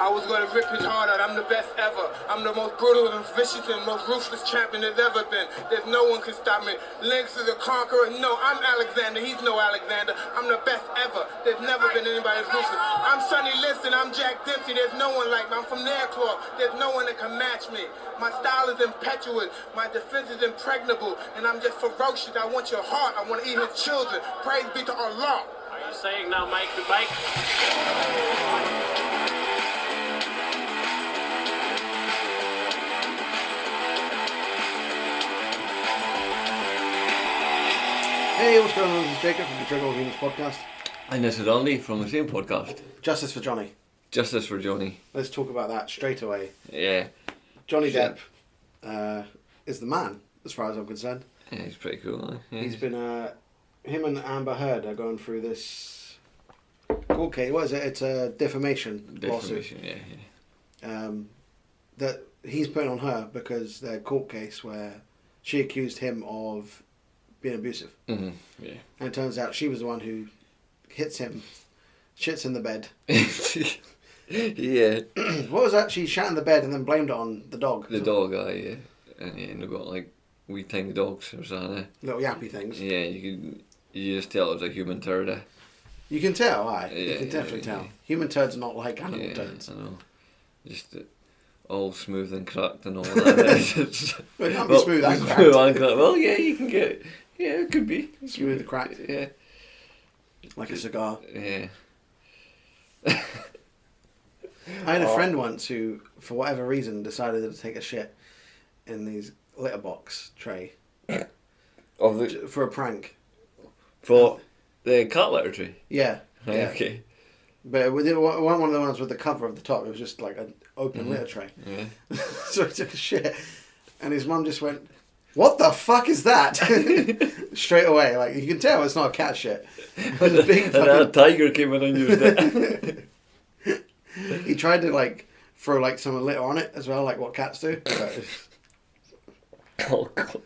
I was going to rip his heart out. I'm the best ever. I'm the most brutal and vicious and most ruthless champion there's ever been. There's no one can stop me. Lynx is a conqueror. No, I'm Alexander. He's no Alexander. I'm the best ever. There's never been anybody as ruthless. I'm Sonny Liston. I'm Jack Dempsey. There's no one like me. I'm from Nairclaw. There's no one that can match me. My style is impetuous. My defense is impregnable. And I'm just ferocious. I want your heart. I want to eat his children. Praise be to Allah. Are you saying now, Mike the Bike? Hey, what's going on? This is Jacob from the Triggerallhumans podcast. And this is Andy from the same podcast. Justice for Johnny. Justice for Johnny. Let's talk about that straight away. Yeah. Johnny Depp is the man, as far as I'm concerned. Yeah, he's pretty cool, huh? Yeah. He's been, him and Amber Heard are going through this court case. What is it? It's a defamation lawsuit. Yeah. That he's putting on her because their court case where she accused him of being abusive. Mm-hmm. Yeah. And it turns out she was the one who hits him, shits in the bed. Yeah. What was that? She shat in the bed and then blamed it on the dog. The dog, yeah. And they've got like wee tiny dogs or something. Little yappy things. Yeah, you just tell it was a human turd. You can tell, aye. Yeah, you can definitely tell. yeah. Human turds are not like animal Yeah, turds. I know. Just all smooth and cracked and all that. Well, it can't be smooth and cracked. Smooth and cracked. Well, yeah, you can get it. Yeah, it could be. Smooth and cracked. Yeah. Like a cigar. Yeah. I had a friend once who, for whatever reason, decided to take a shit in these litter box tray Of the for a prank. for the cat litter tree. Yeah. Right, Yeah. okay. But it wasn't one of the ones with the cover of the top. It was just like an open litter tray. Yeah. So he took a shit, and his mum just went, "What the fuck is that?" Straight away, like you can tell it's not a cat shit. It was a big And a fucking... tiger came in and used it. He tried to like throw like some litter on it as well, like what cats do. But Oh god.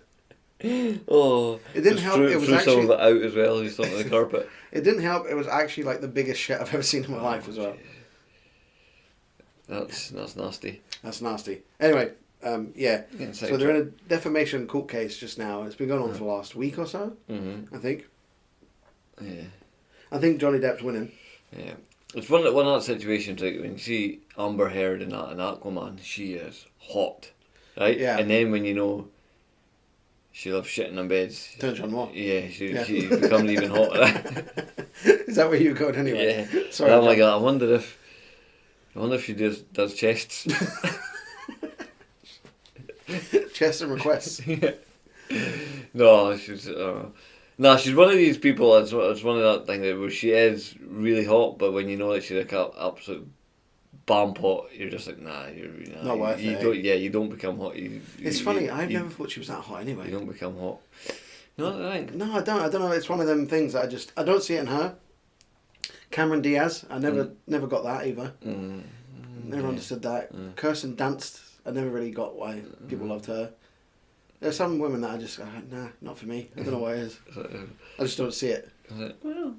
Oh. It didn't Just help, Threw, it was threw some of actually- it out as well. Just on the carpet. it didn't help. It was actually like the biggest shit I've ever seen in my life as well. That's nasty. That's nasty. Anyway, yeah. Getting So they're in a defamation court case just now. It's been going on for the last week or so, Mm-hmm. I think. Yeah. I think Johnny Depp's winning. Yeah. It's one of those situations like when you see Amber Heard in that in Aquaman, she is hot, right? Yeah. And then when you know she loves shitting in beds, Turns on more. yeah, she becomes even hotter. Is that where you going anyway? Yeah. Sorry. And I'm John. like, I wonder if she does chests. Chest and requests. Yeah. No, she's one of these people. It's one of that thing that where she is really hot, but when you know that she's like an absolute bam pot, you're just like, nah, Not worth you it, don't. Yeah, you don't become hot. It's funny. I've never thought she was that hot anyway. You don't become hot. No, I think. No, I don't. I don't know. It's one of them things that I don't see it in her. Cameron Diaz, I never got that either. Never understood that. Kirsten Dunst, I never really got why people loved her. There's some women that I just nah, not for me. I don't know what it is. I just don't see it. Well,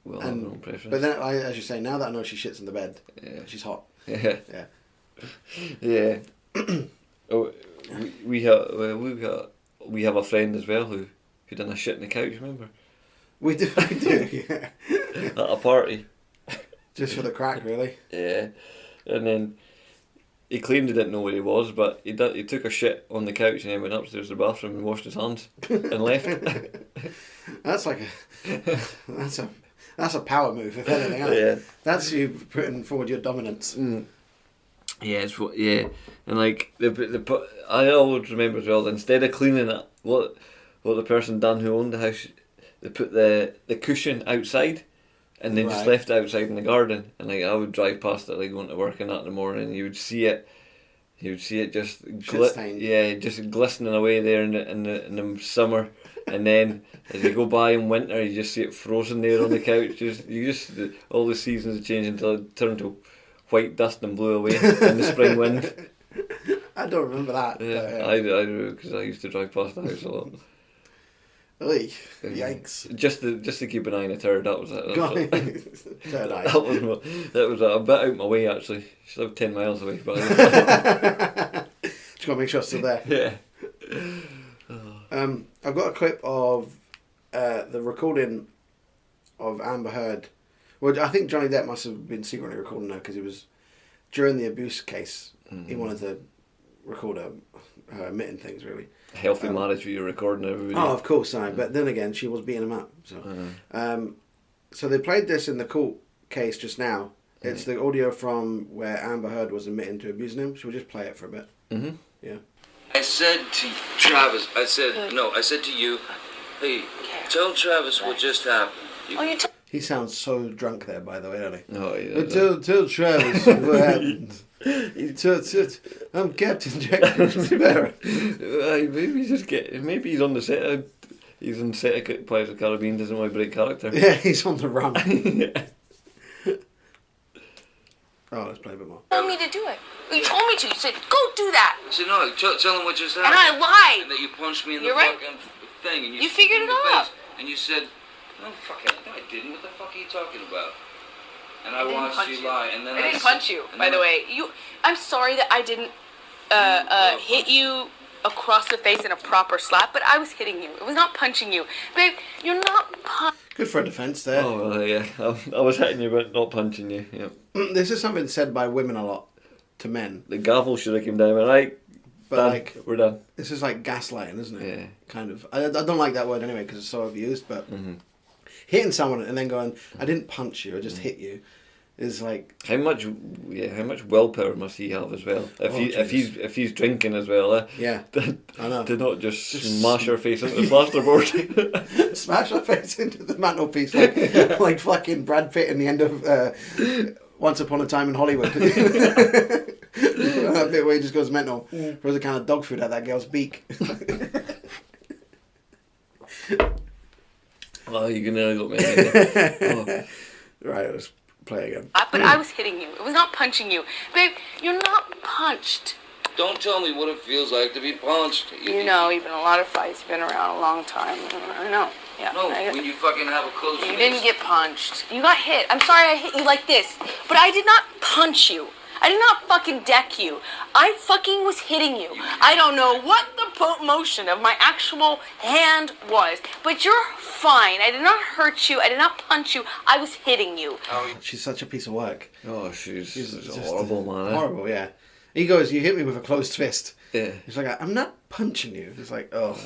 we'll have our own preference. But then, as you say, now that I know she shits in the bed, Yeah. she's hot. Yeah. Yeah. Yeah. Oh, we have a friend as well who done a shit in the couch. Remember? We do, yeah. At a party. Just for the crack, really. Yeah. And then he claimed he didn't know where he was, but he took a shit on the couch and then went upstairs to the bathroom and washed his hands and left. That's like that's a power move, if anything. Yeah. That's you putting forward your dominance. Yeah, and like I always remember as well. Instead of cleaning it, what the person done who owned the house, they put the cushion outside, and then just Right. left it outside in the garden. And like I would drive past it, like going to work and that in the morning, and you would see it just Shit-stained. just glistening away there in the summer. And then as you go by in winter, you just see it frozen there on the couch. All the seasons have changed until it turned to white dust and blew away in the spring wind. I don't remember that. Yeah, but, I do because I used to drive past the house a lot. Oy, yikes. Just to keep an eye on a turd. That was it. Turd eye. That was a bit out my way actually. She lived 10 miles away, but Just gotta make sure it's still there. yeah. I've got a clip of the recording of Amber Heard. Well, I think Johnny Depp must have been secretly recording her because it was during the abuse case. He wanted to record her admitting things, really. Healthy marriage where you're recording everybody. Oh, of course, but then again, she was beating him up. So they played this in the court case just now. It's the audio from where Amber Heard was admitting to abusing him. Should we just play it for a bit? Mm-hmm. Yeah. I said to Travis, I said to you, hey, tell Travis what just happened. He sounds so drunk there, by the way, doesn't he? Oh, yeah. Tell Travis what happened. I'm Captain Jack Sparrow. Maybe he's on the set. He's on set of Pirates of the Caribbean. Doesn't want to break character. Yeah, he's on the run. Yeah. Oh, let's play a bit more. You told me to do it. You told me to. You said, go do that. I said, no, tell him what just happened. And I lied. And that you punched me in the You're right. fucking thing. And You figured it out. And you said, no, I didn't. What the fuck are you talking about? And I didn't watched punch you lie. And then I didn't punch you, by the way. I'm sorry that I didn't hit you across the face in a proper slap, but I was hitting you. It was not punching you. Babe, you're not punching. Good for a defence there. Oh, well, yeah. I was hitting you, but not punching you. Yeah. This is something said by women a lot to men. The gavel should have came down. Right, But done. like, We're done. this is like gaslighting, isn't it? Yeah. Kind of. I don't like that word anyway because it's so overused, but hitting someone and then going, I didn't punch you, I just hit you, is like... How much willpower must he have as well? If he's drinking as well, Yeah, I know. to not just smash her face into the plasterboard. Smash her face into the mantelpiece like fucking Brad Pitt in the end of Once Upon a Time in Hollywood. That bit where he just goes mental. Throws a can of dog food at that girl's beak. Oh, you're gonna got me. Right, let's play again. But I was hitting you. It was not punching you. Babe, you're not punched. don't tell me what it feels like to be punched. You know, even a lot of fights. You've been around a long time. I know. Yeah. No, when you fucking have a close You fist. didn't get punched. You got hit. I'm sorry I hit you like this. But I did not punch you. I did not fucking deck you. I fucking was hitting you. I don't know what the motion of my actual hand was. But you're fine. I did not hurt you. I did not punch you. I was hitting you. She's such a piece of work. Oh, she's just horrible, man. Horrible, yeah. He goes, you hit me with a closed fist. Yeah. He's like, I'm not punching you. It's like, oh.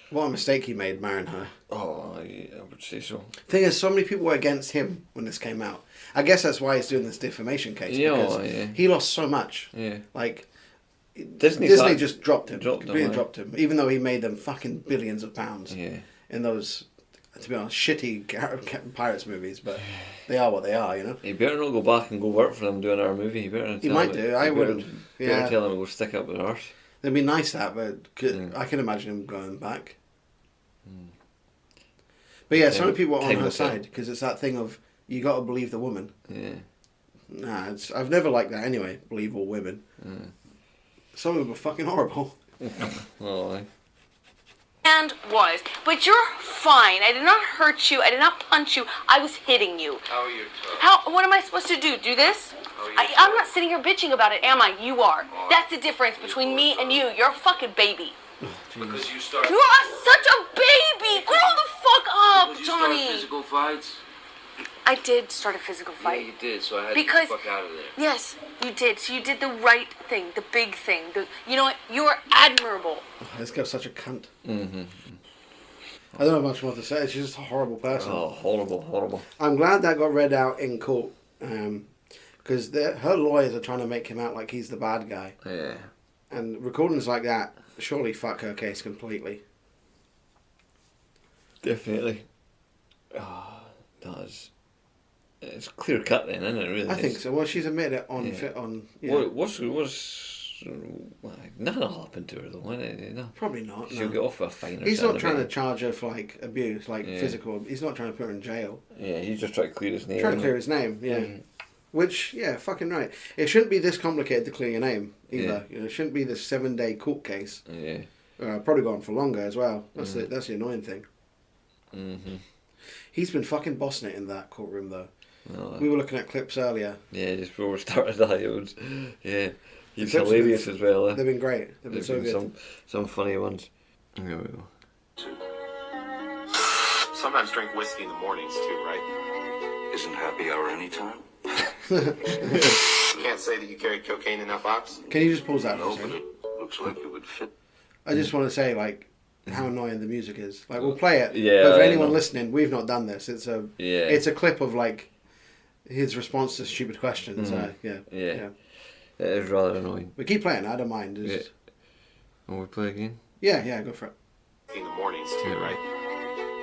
What a mistake he made marrying her. Oh, I would say so. Thing is, so many people were against him when this came out. I guess that's why he's doing this defamation case. Yeah, because yeah. he lost so much. Yeah. Like, Disney just dropped him. Dropped Completely, even though he made them fucking billions of pounds. Yeah. In those, to be honest, shitty Pirates movies, but they are what they are, you know? He better not go back and go work for them doing our movie. He better. He might do. I wouldn't. Better Yeah. tell him to go stick up with ours. It'd be nice that, but I can imagine him going back. But yeah, so many people are on her side because it's that thing of you got to believe the woman. Yeah. Nah, I've never liked that anyway. Believe all women. Some of them are fucking horrible. Oh, aye. And was. But you're fine. I did not hurt you. I did not punch you. I was hitting you. How are your toes? What am I supposed to do? Do this? How are your I'm toes? not sitting here bitching about it, am I? You are. That's the difference between me and you. You're a fucking baby. Because you start. You are such a baby. Grow the fuck up, Because you start Johnny. physical fights. I did start a physical fight. Yeah, you did. So I had Because- to get the fuck out of there. Yes, you did. So you did the right thing, the big thing. You know what? You are admirable. This girl's such a cunt. I don't have much more to say. She's just a horrible person. Oh, horrible. I'm glad that got read out in court because her lawyers are trying to make him out like he's the bad guy. Yeah. And recordings like that surely fuck her case completely. Definitely. Oh, that's. It's clear cut then, isn't it? Really. I think so. Well, she's admitted it on Yeah. What's nothing will happen to her though, won't it? No. Probably not. She'll No. get off with a fine. He's not trying to charge her for like abuse, like Yeah. physical. He's not trying to put her in jail. Yeah, he's just trying to clear his name. Trying to clear his name, yeah. Which, yeah, fucking right. It shouldn't be this complicated to clear your name either. Yeah. You know, it shouldn't be this 7-day court case. Yeah. Probably go on for longer as well. That's the annoying thing. Mm-hmm. He's been fucking bossing it in that courtroom though. No, We were looking at clips earlier. yeah, just before we started that, it was, yeah, he's The clips hilarious have as well. They've been great. They've been There's so been good. some funny ones. Here we go. Sometimes drink whiskey in the mornings too, right? Isn't happy hour anytime? You can't say that you carried cocaine in that box. Can you just pause that for a No, but second? it looks like it would fit. I just want to say like how annoying the music is. Like we'll play it. Yeah, But for I anyone know. listening, we've not done this. It's a clip of like his response to stupid questions. Yeah. It is rather annoying. We keep playing. I don't mind. It's just- Will we play again? yeah, go for it. In the mornings too, right?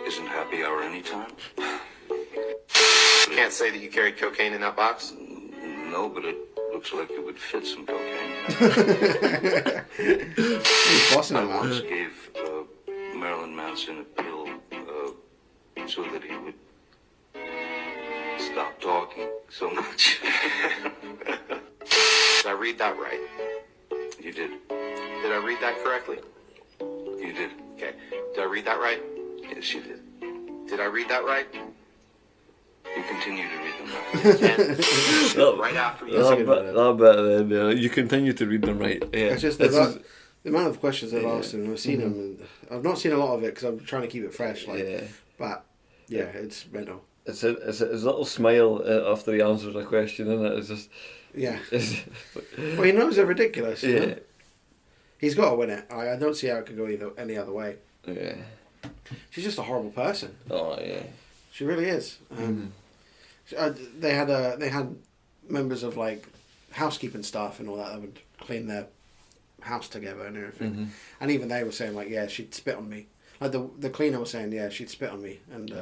Isn't happy hour anytime? You can't say that you carried cocaine in that box. No, but it looks like it would fit some cocaine. He's bossing I him once out. gave Marilyn Manson a pill so that he would stop talking so much. Did I read that right? You did. Did I read that correctly? You did. Okay. Did I read that right? Yes, you did. Did I read that right? You continue to read them right. And right after you. That bit then, you continue to read them right. Yeah. It's just This is- the amount of questions they've asked him. I've seen them. And I've not seen a lot of it because I'm trying to keep it fresh. Like, yeah. but yeah, it's mental. It's a little smile after he answers a question, isn't it? It's just Yeah. it's, Well, he knows they're ridiculous. You yeah. know? He's got to win it. I don't see how it could go any other way. Yeah. She's just a horrible person. Oh yeah. She really is. They had members of like housekeeping staff and all that would clean their house together and everything. And even they were saying like, yeah, she'd spit on me. Like the cleaner was saying, yeah, she'd spit on me and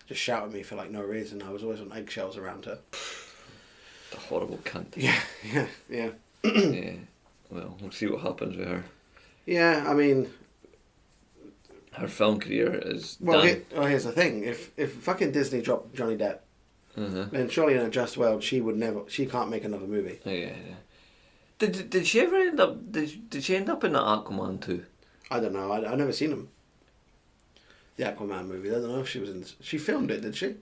just shout at me for like no reason. I was always on eggshells around her. The horrible cunt. Yeah. Yeah. Well, we'll see what happens with her. Yeah, I mean, Her film career is well, done. here's the thing: if fucking Disney dropped Johnny Depp, then surely in a just world she can't make another movie. Oh, yeah. Did she ever end up? Did she end up in that Aquaman too? I don't know. I never seen him. The Aquaman movie. I don't know if she was in. She filmed it, did she?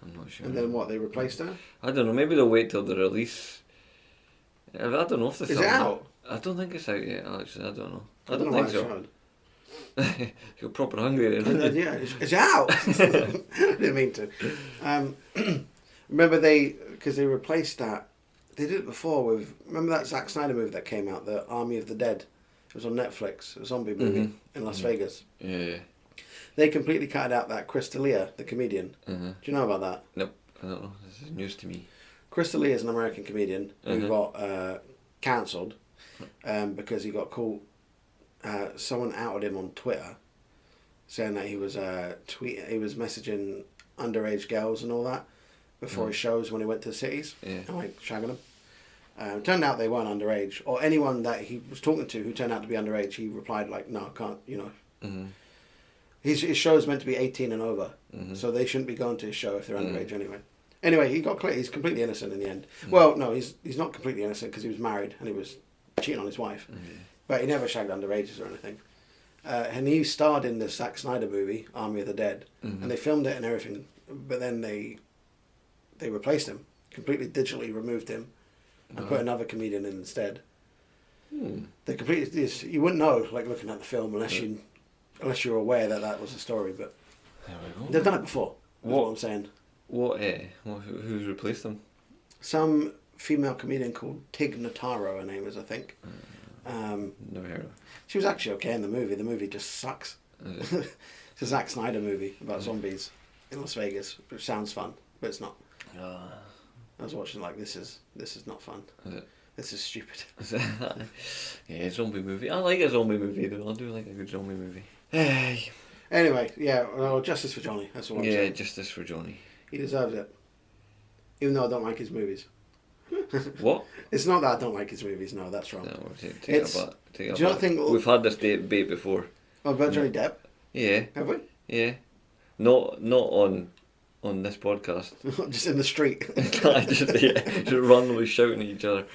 I'm not sure. And then what? They replaced her. I don't know. Maybe they'll wait till the release. I don't know if the Is film it out? I don't think it's out yet. Actually, I don't know. I I don't know why think it's so. showed. You're proper hungry then, And aren't then, you? yeah, it's out. I didn't mean to. Remember because they replaced that. They did it before with. Remember that Zack Snyder movie that came out, the Army of the Dead. It was on Netflix. A zombie movie in Las Vegas. Yeah. They completely cut out that Chris D'Elia, the comedian. Do you know about that? Nope. I don't know. This is news to me. Chris D'Elia is an American comedian who got cancelled because he got caught. Someone outed him on Twitter, saying that he was he was messaging underage girls and all that before his shows when he went to the cities and like shagging them. Turned out they weren't underage, or anyone that he was talking to who turned out to be underage. He replied like, "No, I can't." You know, his show is meant to be 18 and over, so they shouldn't be going to his show if they're underage anyway. Anyway, he got clear. He's completely innocent in the end. Well, no, he's not completely innocent because he was married and he was cheating on his wife. But he never shagged underages or anything. And he starred in the Zack Snyder movie, Army of the Dead. And they filmed it and everything. But then they replaced him. Completely digitally removed him. And put another comedian in instead. They completely... You wouldn't know, like, looking at the film, unless you're aware that was a story. But There we go. they've done it before, is what I'm saying. Who's replaced them? Some female comedian called Tig Notaro, her name is, I think. Never heard of. She was actually okay in the movie. The movie just sucks. It's a Zack Snyder movie about zombies in Las Vegas, which sounds fun, but it's not. I was watching like this is not fun. Is it? This is stupid. Yeah, zombie movie. I like a zombie movie though. I do like a good zombie movie. Hey. Anyway, yeah, well, justice for Johnny. That's all I'm Yeah, saying. justice for Johnny. He deserves it. Even though I don't like his movies. What? It's not that I don't like his movies. No, that's wrong. No, we'll take It's- it back. Take it do you not back. think- We've had this debate before? Oh, about Johnny Depp? Yeah, Have we? yeah. Not on this podcast. Just in the street. just randomly shouting at each other.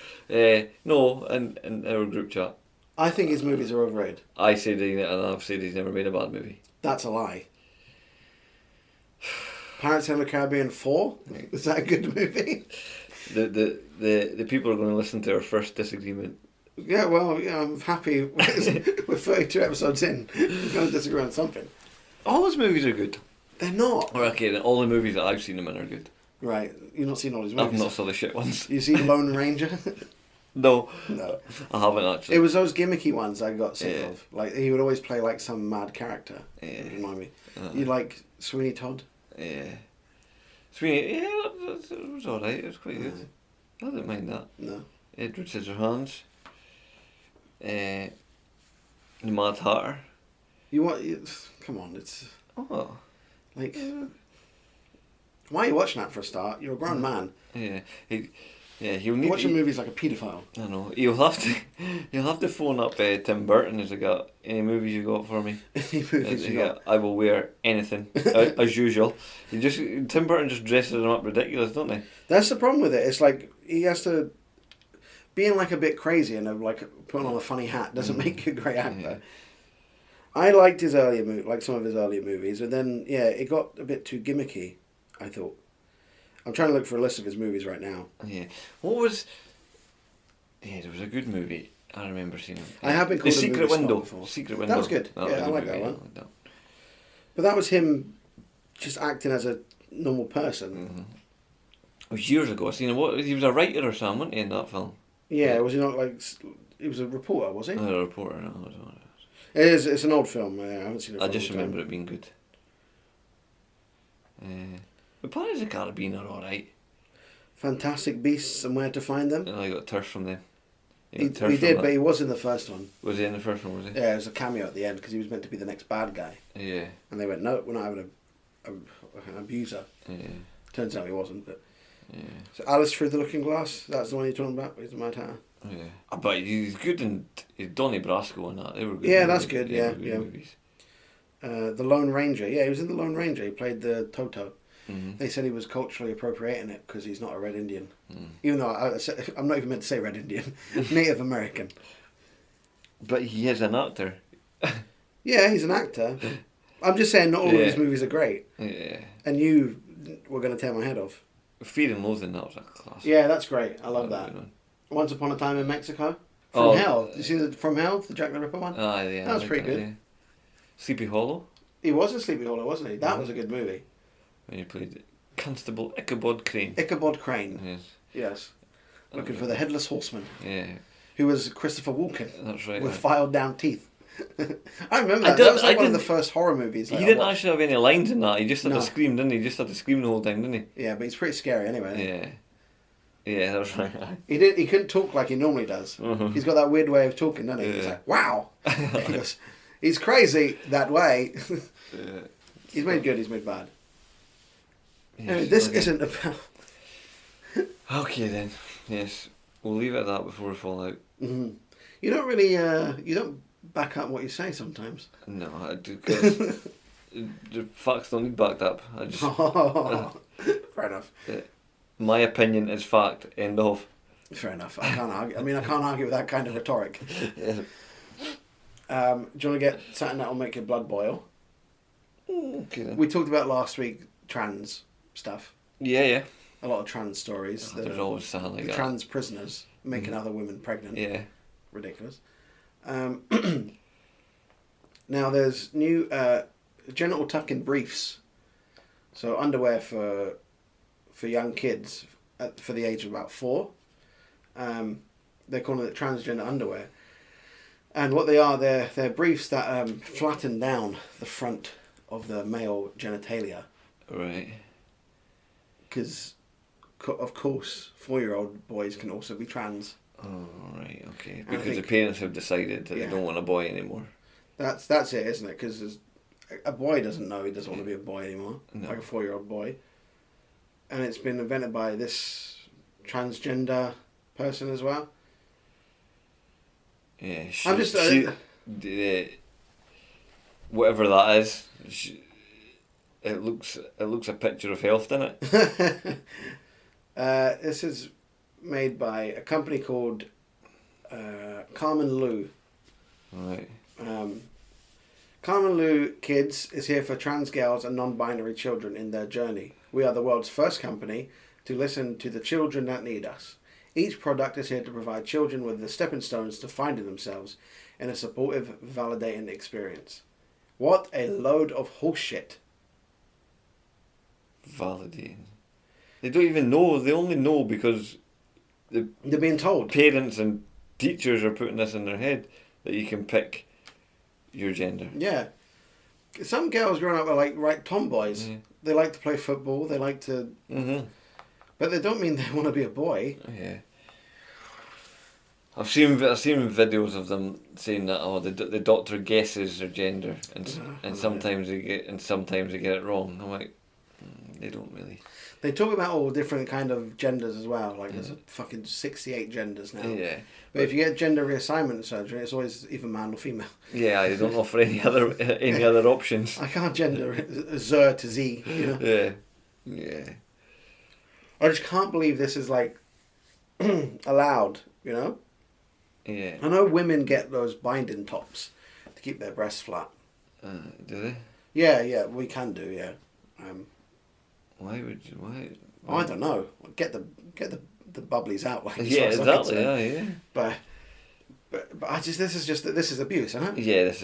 No, in our group chat. I think his movies are overrated. I said and I've said he's never made a bad movie. That's a lie. Pirates of the Caribbean 4? Is that a good movie? The people are going to listen to our first disagreement. Yeah, well, yeah, I'm happy. We're 32 episodes in. We're going to disagree on something. All his movies are good. They're not. Or okay, then all the movies that I've seen him in are good. Right, you've not seen all his movies. I've not saw the shit ones. You seen Lone Ranger? No. No. I haven't actually. It was those gimmicky ones I got sick Yeah. of. Like, he would always play like some mad character. Yeah. Remind me. You like Sweeney Todd? Yeah. Sweeney, yeah, it was alright, it was quite good. I didn't mind that. No. Edward Scissorhands. The Mad Hatter. Come on, it's Oh. like... Why are you watching that for a start? You're a grown man. Yeah. He'll You're need watching movies like a paedophile. I know. You'll have to phone up Tim Burton. Has he got any movies you got for me? Any movies you got? I will wear anything as usual. Tim Burton just dresses them up ridiculous, don't they? That's the problem with it. It's like he has to... Being like a bit crazy and like putting on a funny hat doesn't make you a great actor. Yeah. I liked his earlier like some of his earlier movies, but then it got a bit too gimmicky, I thought. I'm trying to look for a list of his movies right now. Yeah. What was? Yeah, there was a good movie. I remember seeing it. I have been The called a Secret movie star Window. before. Secret Window. That was good. That was Yeah, a I good like movie, that one. I liked that. But that was him just acting as a normal person. It was years ago. I seen him. He was a writer or something, wasn't he, in that film? Yeah, was he not like... He was a reporter, was he? A reporter. No, I don't know. It's an old film. I haven't seen it for I a just long time. remember it being good. The Pirates of the Caribbean are alright. Fantastic Beasts and Where to Find Them. I got turf from them. He did, but he was in the first one. Was he in the first one, was he? Yeah, it was a cameo at the end because he was meant to be the next bad guy. Yeah. And they went, no, we're not having an abuser. Yeah. Turns out he wasn't. But Yeah. So Alice Through the Looking Glass, that's the one you're talking about? He's a Mad Hatter. Yeah. But he's good in Donnie Brasco and that. They were good. Yeah, movies. that's good, They were yeah, good yeah. movies. The Lone Ranger. Yeah, he was in The Lone Ranger. He played the Toto. Mm-hmm. They said he was culturally appropriating it because he's not a Red Indian. Even though I'm not even meant to say Red Indian. Native American. But he is an actor. Yeah, he's an actor. I'm just saying not all of his movies are great. Yeah. And you were going to tear my head off. Fear and Loathing, that was a classic. Yeah, that's great. I love That was a that. good one. Once Upon a Time in Mexico. From Oh, Hell. You see the From Hell, the Jack the Ripper one? Ah, yeah. That was I like pretty good. Yeah. Sleepy Hollow, He was in Sleepy Hollow, wasn't he? That was a good movie. when he played Constable Ichabod Crane. Ichabod Crane. Yes. Yes. Looking for the Headless Horseman. Yeah, Who was Christopher Walken. that's right. With filed down teeth. I remember I that. don't- That was like I one of the didn't- first horror movies. He like, I didn't watched. actually have any lines in that. He just had No. to scream, didn't he? He just had to scream the whole time, didn't Yeah, but he's pretty scary anyway. he? Isn't he? Yeah, that's right. He couldn't talk like he normally does. Mhm. He's got that weird way of talking, doesn't he? He's Yeah. like, wow. He goes, he's crazy that way. Yeah. He's made good, he's made bad. Yes, Anyway, this okay. isn't about... Okay then. Yes, we'll leave it at that before we fall out. You don't really... you don't back up what you say sometimes. No, I do. 'Cause the facts don't need backed up. I just Fair enough. my opinion is fact. End of. Fair enough. I can't argue. I mean, I can't argue with that kind of rhetoric. Yeah. Do you want to get something that will make your blood boil? Okay then. We talked about last week trans stuff. Yeah. A lot of trans stories. There's always something like the that. trans prisoners making other women pregnant. Yeah. Ridiculous. Now there's new genital tuck-in briefs. So underwear for young kids for the age of about 4. They're calling it transgender underwear. And what they are, they're briefs that flatten down the front of the male genitalia. Right. Because, of course, 4-year-old boys can also be trans. Oh, right, okay. I Because the think- parents have decided that Yeah. they don't want a boy anymore. That's it, isn't it? Because a boy doesn't know he doesn't want to be a boy anymore. No. Like a 4-year-old boy. And it's been invented by this transgender person as well. Yeah. I'm just... whatever that is, it looks a picture of health, doesn't it? This is made by a company called Carmen Lou. Right. Carmen Lou Kids is here for trans girls and non-binary children in their journey. We are the world's first company to listen to the children that need us. Each product is here to provide children with the stepping stones to finding themselves in a supportive, validating experience. What a load of horseshit. Validating. They don't even know. They only know because They're being told. parents and teachers are putting this in their head that you can pick your gender. Yeah. Some girls growing up are like tomboys. Yeah. They like to play football. They like to... But they don't mean they want to be a boy. Yeah. I've seen videos of them saying that the doctor guesses their gender and sometimes they get it wrong. I'm like, they don't really. They talk about all different kind of genders as well. Like there's fucking 68 genders now. Yeah. But if you get gender reassignment surgery, it's always either man or female. Yeah, I don't offer any other options. I can't gender Z to Z. You know? Yeah. Yeah. I just can't believe this is like allowed. You know. Yeah. I know women get those binding tops to keep their breasts flat. Do they? Yeah, we can do. Yeah. Why would you? Why? I don't know. Get the bubblies out. Like as Yeah, far as I'm exactly. concerned. Yeah. But I just this is abuse, isn't it? Yeah, this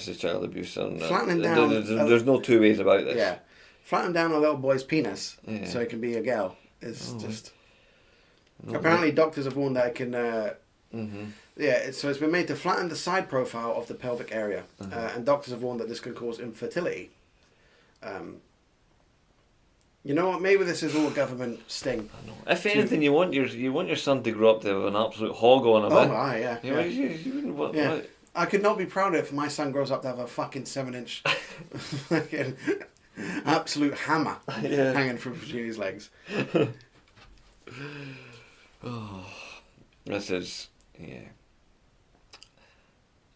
is child abuse. And, Flattening down. There's no two ways about this. Yeah, flatten down a little boy's penis Yeah. so it can be a girl is just. Apparently, doctors have warned that it can. Yeah, so it's been made to flatten the side profile of the pelvic area, and doctors have warned that this can cause infertility. You know what? Maybe this is all a government sting. If anything, you want your son to grow up to have an absolute hog on him. Oh, eh? my, yeah. You know, you wouldn't want. Yeah. I could not be prouder if my son grows up to have a fucking 7-inch fucking absolute hammer hanging from between his legs. This is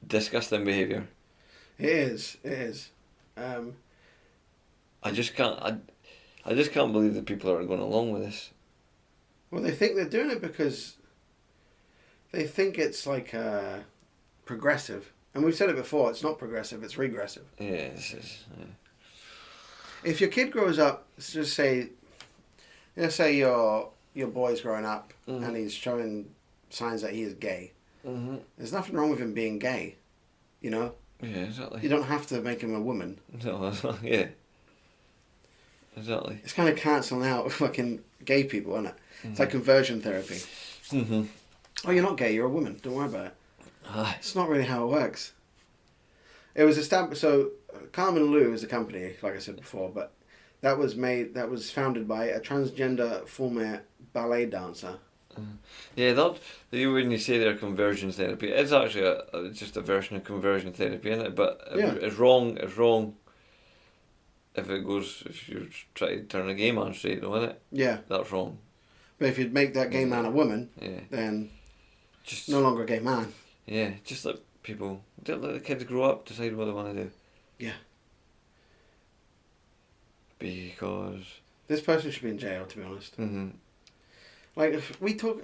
disgusting behaviour. It is. I just can't believe that people are going along with this. Well, they think they're doing it because they think it's like progressive. And we've said it before, it's not progressive, it's regressive. Yeah, this is. Yeah. If your kid grows up, let's say your boy's growing up and he's showing signs that he is gay. There's nothing wrong with him being gay, you know? Yeah, exactly. You don't have to make him a woman. No, yeah. Exactly. It's kind of cancelling out fucking gay people, isn't it? It's like conversion therapy. Oh, you're not gay, you're a woman. Don't worry about it. It's not really how it works. It was established. So, Carmen Lou is a company, like I said before, but that was founded by a transgender former ballet dancer. Yeah, when you say they're conversion therapy, it's actually just a version of conversion therapy, isn't it? But it's wrong. It's wrong. If you're trying to turn a gay man straight, though, isn't it? Yeah. That's wrong. But if you'd make that gay man a woman, then just no longer a gay man. Yeah, just let the kids grow up, decide what they want to do. Yeah. Because this person should be in jail, to be honest. Like if we talk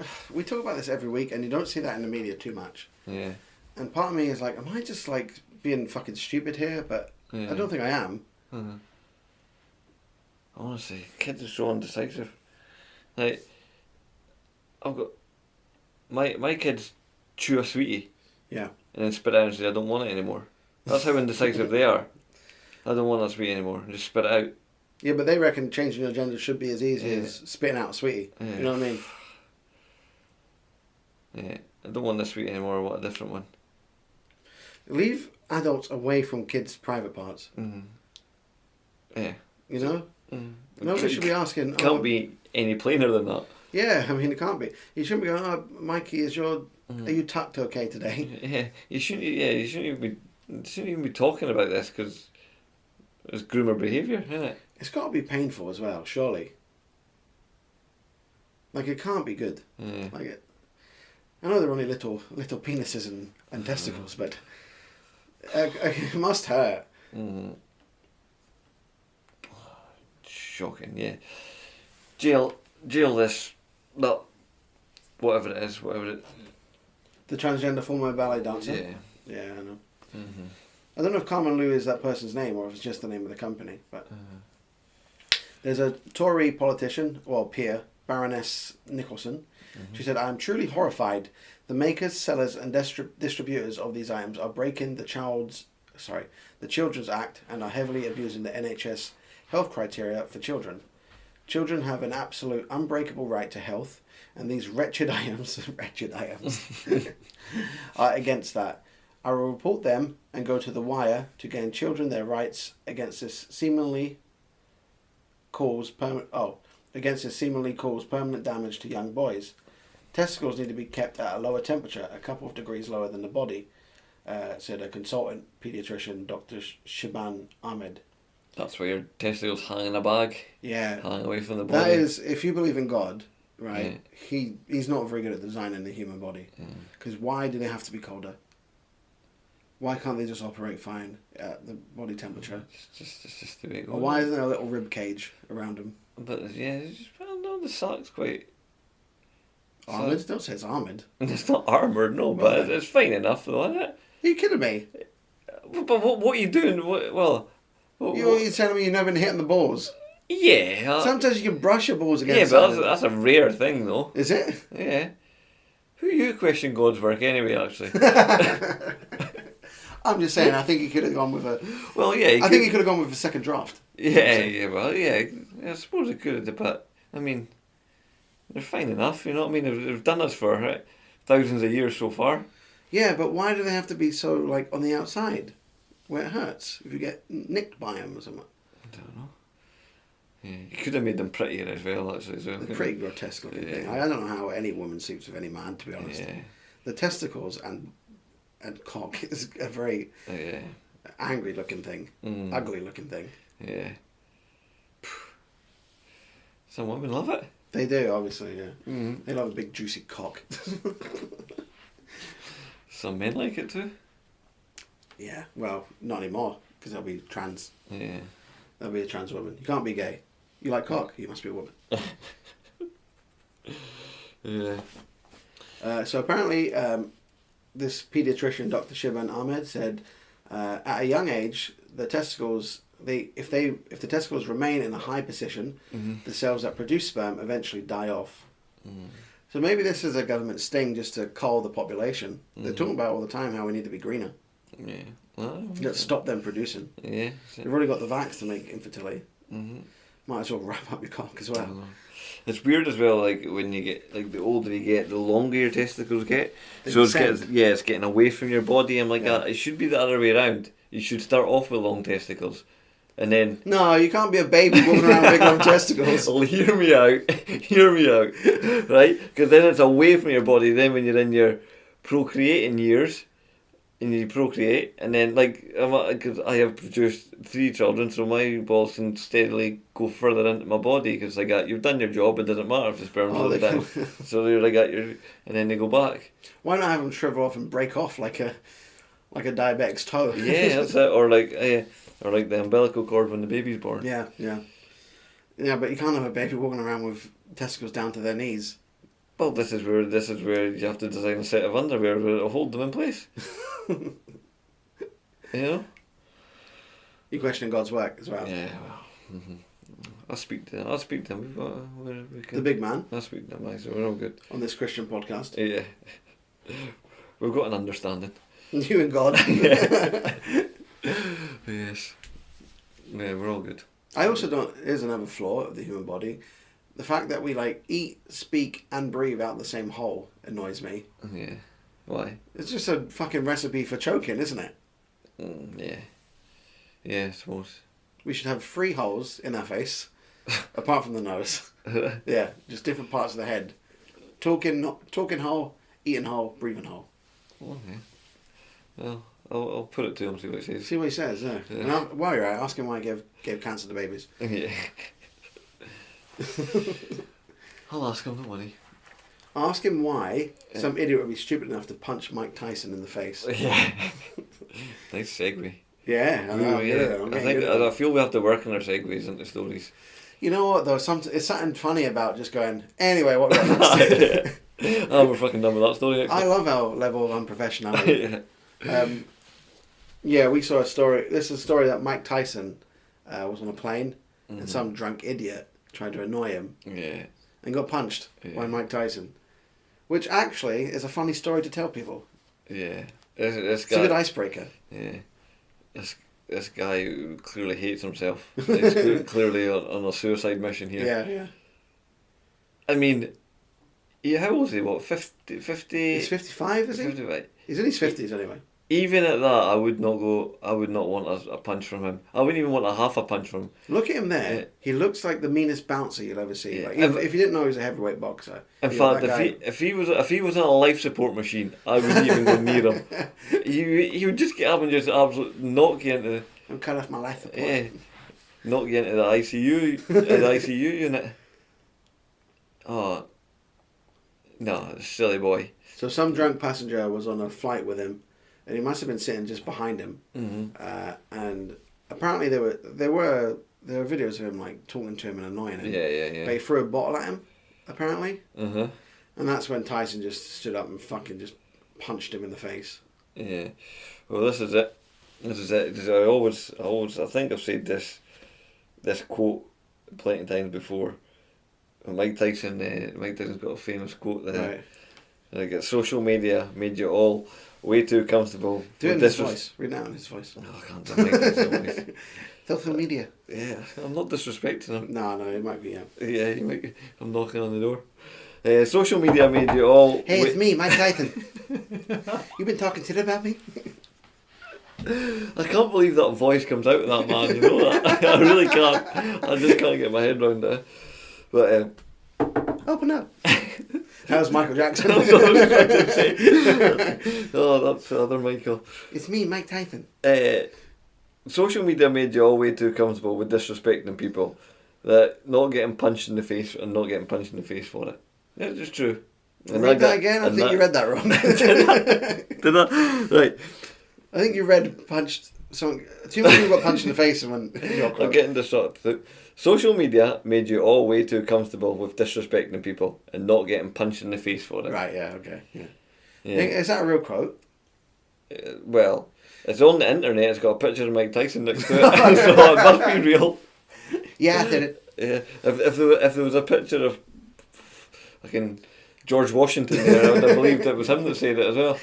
about this every week, and you don't see that in the media too much. Yeah. And part of me is like, am I just like being fucking stupid here? But I don't think I am. Honestly, kids are so indecisive. Like, I've got my kids chew a sweetie. Yeah. And then spit out and say, I don't want it anymore. That's how indecisive they are. I don't want that sweetie anymore. Just spit it out. Yeah, but they reckon changing your gender should be as easy as spitting out a sweetie. Yeah. You know what I mean? Yeah. I don't want this sweetie anymore. I want a different one. Leave adults away from kids' private parts. Yeah. You know? Nobody should be asking. Can't be any plainer than that. Yeah, I mean, it can't be. You shouldn't be going, oh, Mikey, are you tucked okay today? Yeah, you shouldn't even be talking about this because it's groomer behaviour, isn't it? It's got to be painful as well, surely. Like, it can't be good. Yeah. Like, I know they're only little penises and testicles, but it must hurt. Shocking, yeah. Jail this, whatever it is. The transgender former ballet dancer. Yeah. Yeah, I know. I don't know if Carmen Lou is that person's name or if it's just the name of the company, but there's a Tory politician, well, peer, Baroness Nicholson. She said, "I'm truly horrified. The makers, sellers and distributors of these items are breaking the Children's Act and are heavily abusing the NHS health criteria for children. Children have an absolute unbreakable right to health, and these wretched items are against that. I will report them and go to the wire to gain children their rights against this seemingly cause permanent damage to young boys. Testicles need to be kept at a lower temperature, a couple of degrees lower than the body," said a consultant paediatrician, Dr. Shiban Ahmed. That's where your testicles hang in a bag. Yeah. Hang away from the body. That is, if you believe in God, right, he's not very good at designing the human body. Because why do they have to be colder? Why can't they just operate fine at the body temperature? It's just the way it goes. Or why isn't there a little rib cage around them? But yeah, well, no, the sock's quite... Armoured? Don't say it's armoured. It's not armoured, no, but it's fine enough though, isn't it? Are you kidding me? But what are you doing? You're telling me you've never been hitting the balls? Yeah. Sometimes you can brush your balls against Yeah, but that's a rare thing though. Is it? Yeah. Who you question God's work anyway, actually? I'm just saying, I think he could have gone with a... Well, yeah. I think he could have gone with a second draft. Yeah, well, yeah. I suppose it could have, but, I mean, they're fine enough, you know what I mean? They've done this for thousands of years so far. Yeah, but why do they have to be so, like, on the outside? Where it hurts? If you get nicked by them or something. I don't know. Yeah, you could have made them prettier as well, actually. So, They're pretty grotesque looking thing. I don't know how any woman sleeps with any man, to be honest. Yeah. The testicles and cock is a very angry looking thing. Ugly looking thing. Yeah. Some women love it. They do, obviously, yeah. They love a big juicy cock. Some men like it too. Yeah, well, not anymore, because they'll be trans. Yeah. They'll be a trans woman. You can't be gay. You like cock, you must be a woman. Yeah. So apparently, this paediatrician, Dr. Shiban Ahmed, said at a young age, the testicles, if the testicles remain in a high position, the cells that produce sperm eventually die off. So maybe this is a government sting just to cull the population. They're talking about all the time how we need to be greener. Yeah. Well, Let's stop them producing. yeah. They've already got the vax to make infertility. Might as well wrap up your cock as well. It's weird as well, like when you get, like the older you get, the longer your testicles get. They So it's descend. it's getting away from your body. I'm like, it should be the other way around. You should start off with long testicles, and then. No, you can't be a baby walking around with big long testicles. Well, hear me out, right? Because then it's away from your body. Then when you're in your procreating years, and you procreate, and then because I have produced 3 children, so my balls can steadily go further into my body because you've done your job. It doesn't matter if the sperm's all the time. So they're and then they go back. Why not have them shrivel off and break off like a diabetic's toe? Yeah, that's it. Or like the umbilical cord when the baby's born. Yeah, but you can't have a baby walking around with testicles down to their knees. Well, this is where you have to design a set of underwear where it'll hold them in place. You know? You're questioning God's work as well. Yeah, well, I'll speak to him. We've got, we can, The big man I'll speak to him, so we're all good. on this Christian podcast. Yeah. We've got an understanding. You and God. Yes. Yeah, we're all good. I also don't... Here's another flaw of the human body. The fact that we eat, speak and breathe out the same hole annoys me. Yeah. Why? It's just a fucking recipe for choking, isn't it? Yeah. Yeah, I suppose. We should have 3 holes in our face, apart from the nose. Yeah, just different parts of the head. Talking hole, eating hole, breathing hole. Okay. Well, I'll put it to him, see what he says. See what he says, yeah. And while you're at it, ask him why he gave cancer to babies. Yeah. I'll ask him, don't worry. Ask him why some idiot would be stupid enough to punch Mike Tyson in the face. Yeah. Nice segue. Yeah, I know. I feel we have to work on our segues into stories. You know what though? It's something funny about just going. Anyway, what we got next? Oh, we're fucking done with that story. I love our level of unprofessionality. Yeah, we saw a story. This is a story that Mike Tyson was on a plane and some drunk idiot tried to annoy him. Yeah. And got punched by Mike Tyson. Which actually is a funny story to tell people. Yeah. This It's a good icebreaker. Yeah. This guy who clearly hates himself. He's clearly on a suicide mission here. Yeah. I mean, how old is he? What, 50? He's 55, is he? 55. He's in his 50s anyway. Even at that, I would not want a punch from him. I wouldn't even want a half a punch from him. Look at him there. Yeah. He looks like the meanest bouncer you'll ever see. Yeah. Like, if you didn't know he was a heavyweight boxer. In fact, if he was on a life support machine, I wouldn't even go near him. He would just get up and just absolutely knock you into. I'm cut off my life support. Yeah, knock you into the ICU unit. Oh, no, silly boy. So some drunk passenger was on a flight with him, and he must have been sitting just behind him. And apparently there were videos of him like talking to him and annoying him. Yeah. But he threw a bottle at him, apparently. And that's when Tyson just stood up and fucking just punched him in the face. Yeah. Well, this is it. I think I've said this quote plenty of times before. Mike Tyson's got a famous quote there. Right. Like, social media made you all way too comfortable. Do it in his voice. Read it out in his voice. Oh, I can't do Mike Tyson's voice. Social media. Yeah, I'm not disrespecting him. No, it might be him. Yeah, I'm knocking on the door. Social media made you all... Hey, it's me, Mike Tyson. You been talking shit about me? I can't believe that voice comes out of that man, you know that? I really can't. I just can't get my head around it. But, open up. That was Michael Jackson. That's what I was trying to say. Oh, that's the other Michael. It's me, Mike Tyson. Social media made you all way too comfortable with disrespecting people. That not getting punched in the face and not getting punched in the face for it. Yeah, it's just true. Read that again? I think you read that wrong. Did I? Right. I think you read punched... Too many people got punched in the face and went... I'm getting distracted. Social media made you all way too comfortable with disrespecting people and not getting punched in the face for it. Right, yeah, okay. Yeah. Yeah. Is that a real quote? Well, it's on the internet. It's got a picture of Mike Tyson next to it, so it must be real. Yeah, I did it. Yeah. If there was a picture of fucking George Washington there, I would have believed it was him that said it as well.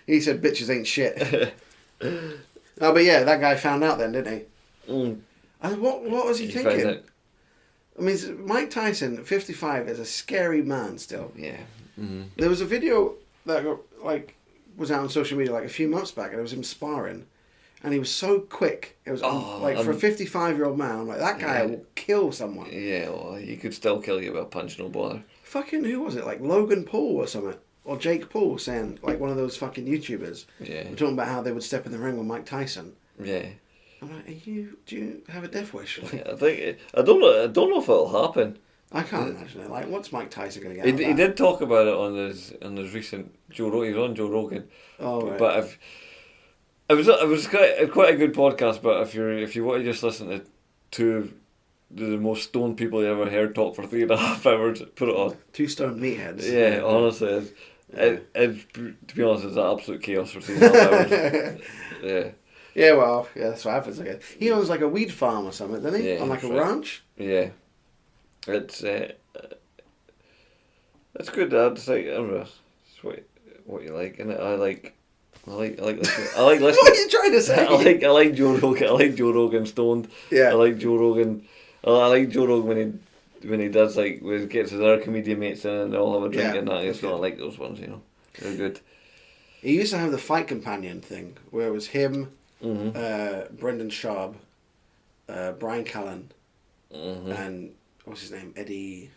He said bitches ain't shit. Oh, but yeah, that guy found out then, didn't he? And what was he thinking? I mean, Mike Tyson, 55, is a scary man still. Yeah. There was a video that was out on social media like a few months back, and it was him sparring, and he was so quick. It was for a 55-year-old man, I'm like, that guy will kill someone. Yeah, well, he could still kill you with a punch, no bother. Fucking, who was it? Like Logan Paul or something? Or Jake Paul saying, like one of those fucking YouTubers. Yeah. Talking about how they would step in the ring with Mike Tyson. Yeah. I'm like, do you have a death wish? Like, I don't know if it'll happen. I can't imagine it. Like, what's Mike Tyson going to get? He did talk about it on his recent Joe Rogan. He was on Joe Rogan. Oh, right. But it was quite a good podcast. But if you want to just listen to two the most stoned people you ever heard talk for 3.5 hours, put it on. Two stoned meatheads. Yeah, honestly, to be honest, it's absolute chaos for 3.5 hours. Yeah. Yeah, well, yeah, that's what happens, I guess. He owns like a weed farm or something, doesn't he? Yeah, on like a right. ranch? Yeah. It's good. I don't know. It's what you like, innit? I like listening. What are you trying to say? I like Joe Rogan. I like Joe Rogan stoned. Yeah. I like Joe Rogan. I like Joe Rogan when he does when he gets his other comedian mates in and they all have a drink and that. So I like those ones. They're good. He used to have the Fight Companion thing where it was him, Brendan Schaub, Brian Callen, and what's his name? Eddie.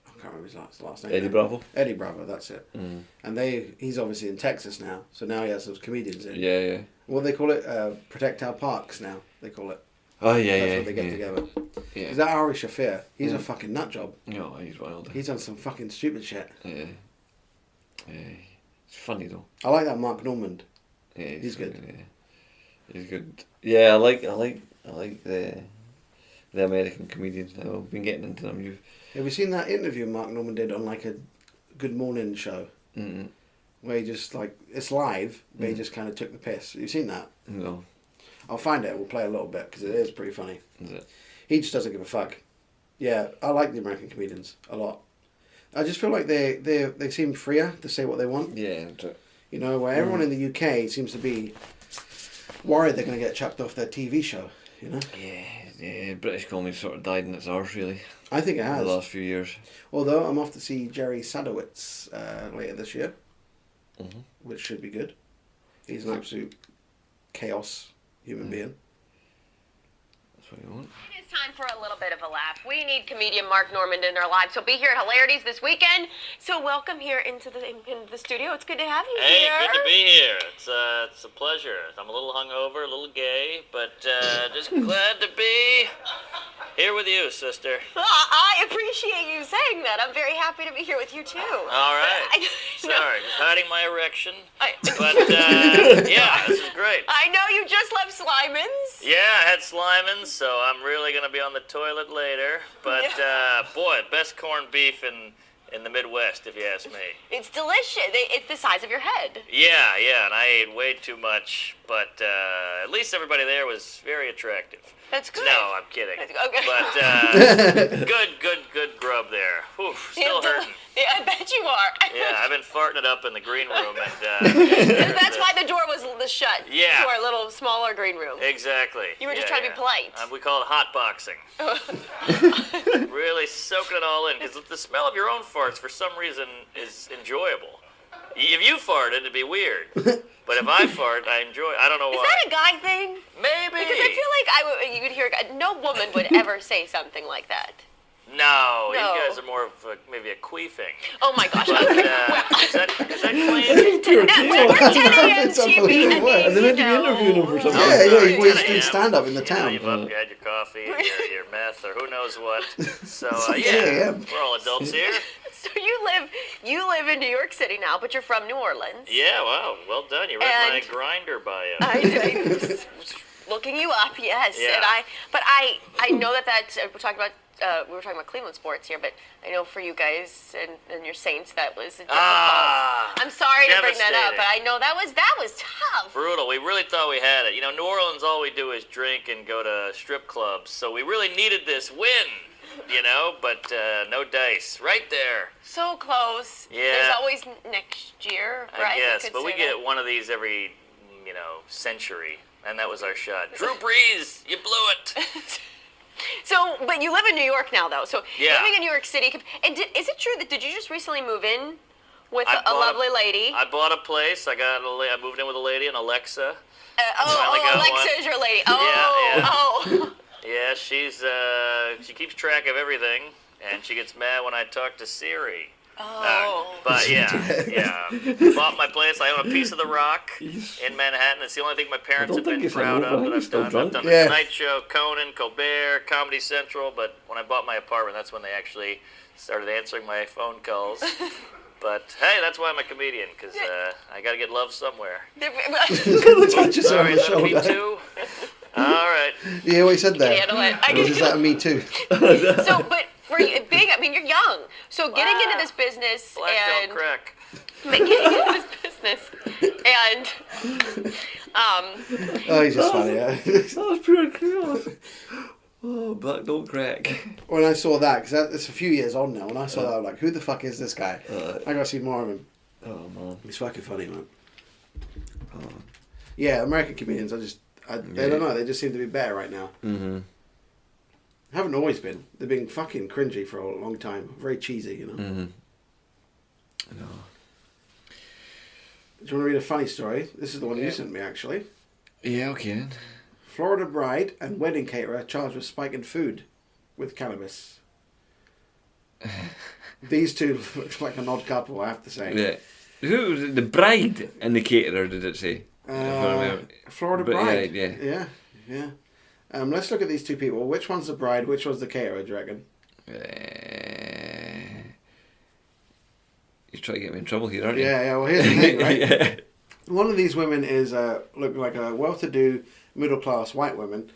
I can't remember his last name. Eddie Bravo. Eddie Bravo, that's it. And he's obviously in Texas now, so now he has those comedians in. Yeah. What do they call it? Protect Our Parks now, they call it. Oh, yeah, That's what they get together. Yeah. Is that Ari Shafir? He's a fucking nut job. No, he's wild. He's done some fucking stupid shit. Yeah. It's funny though. I like that Mark Normand. Yeah, he's good. Yeah. He's good. Yeah, I like the American comedians now. I've been getting into them. Have you seen that interview Mark Normand did on like a Good Morning show? where he just like it's live, but he just kind of took the piss. You've seen that? No. I'll find it. We'll play a little bit because it is pretty funny. Is it? He just doesn't give a fuck. Yeah, I like the American comedians a lot. I just feel like they seem freer to say what they want. Yeah. You know, where everyone in the UK seems to be worried they're going to get chucked off their TV show. You know. Yeah. British comedy sort of died in its arse, really. I think it has. In the last few years. Although I'm off to see Jerry Sadowitz later this year, which should be good. He's an absolute chaos human being. That's what you want. It is time for a little bit of a laugh. We need comedian Mark Normand in our lives. So be here at Hilarities this weekend. So welcome here into the studio. It's good to have you Hey, here. good to be here. It's a pleasure. I'm a little hungover, a little gay, but just glad to be here with you, sister. Well, I appreciate you saying that. I'm very happy to be here with you too. All right. No. Sorry, just hiding my erection. But Yeah, this is great. I know you just left Slyman's. Yeah, I had Slyman's, so I'm really gonna be on the toilet later. But boy, best corned beef in the Midwest, if you ask me. It's delicious. It's the size of your head. Yeah, and I ate way too much, but at least everybody there was very attractive. That's good. No, I'm kidding. Okay. But good grub there. Whew, still hurting. Yeah, I bet you are. Yeah, I've been farting it up in the green room. And that's why the door was shut. Yeah. To our little smaller green room. Exactly. You were just trying to be polite. We call it hot boxing. Really soaking it all in, because the smell of your own farts, for some reason, is enjoyable. If you farted, it'd be weird. But if I fart, I enjoy it. I don't know why. Is that a guy thing? Maybe. Because I feel like you would hear no woman would ever say something like that. No, No. you guys are more of maybe a queefing. Oh my gosh. But is that clean? We're 10 a.m. It's TV. unbelievable. And they meant to be interviewing him for something. Yeah, he used to 10 do stand-up in the You town. know, you had your coffee, and your meth, or who knows what. So Yeah. we're all adults here. So you live in New York City now, but you're from New Orleans. Yeah, wow, well done. You read my And- Grindr bio. I was looking you up, yes. Yeah. And I know that we were talking about Cleveland sports here, but I know for you guys and your Saints that was difficult. I'm sorry to bring that up, devastating. but I know that was tough. Brutal. We really thought we had it. You know, New Orleans, all we do is drink and go to strip clubs, so we really needed this win. You know, but no dice. Right there. So close. Yeah. There's always next year, right? I guess, could but we say get that. one of these every, century, and that was our shot. Drew Brees, you blew it. So, but you live in New York now, though. So, Yeah. living in New York City, and is it true that did you just recently move in with I a bought lovely lady? I bought a place. I moved in with a lady, an Alexa. Oh, got Alexa one. is your lady. Oh, Yeah. oh. Yeah, she keeps track of everything, and she gets mad when I talk to Siri. Oh. But yeah. Bought my place. I own a piece of the rock in Manhattan. It's the only thing my parents have been proud of that I've done. I've done the Yeah. Tonight Show, Conan, Colbert, Comedy Central, but when I bought my apartment, that's when they actually started answering my phone calls. But hey, that's why I'm a comedian, because I got to get love somewhere. Touch yourself on Sorry, the is that a me shoulder. too? All right. You hear what he said there? handle it. I Or was can- that me too? So, but for you, you're young. So getting into this business Black and don't crack. getting into this business and Oh, he's just funny. Yeah. That was pure chaos. Oh, black don't crack. When I saw that, because it's a few years on now, when I saw that, I was like, who the fuck is this guy? I gotta see more of him. Oh, man. He's fucking funny, man. Yeah, American comedians, I don't know, they just seem to be better right now. Mm-hmm. Haven't always been. They've been fucking cringy for a long time. Very cheesy, you know. Mm-hmm. No. Do you want to read a funny story? This is the one you sent me, actually. Yeah, okay. Florida bride and wedding caterer charged with spiking food with cannabis. These two look like an odd couple, I have to say. Yeah. Who was it? The bride and the caterer, did it say? Florida But bride. yeah. Yeah. Let's look at these two people. Which one's the bride? Which one's the caterer, do you reckon? You're trying to get me in trouble here, aren't you? Yeah. Well, here's the thing, right? Yeah. One of these women is look like a well-to-do middle-class white woman,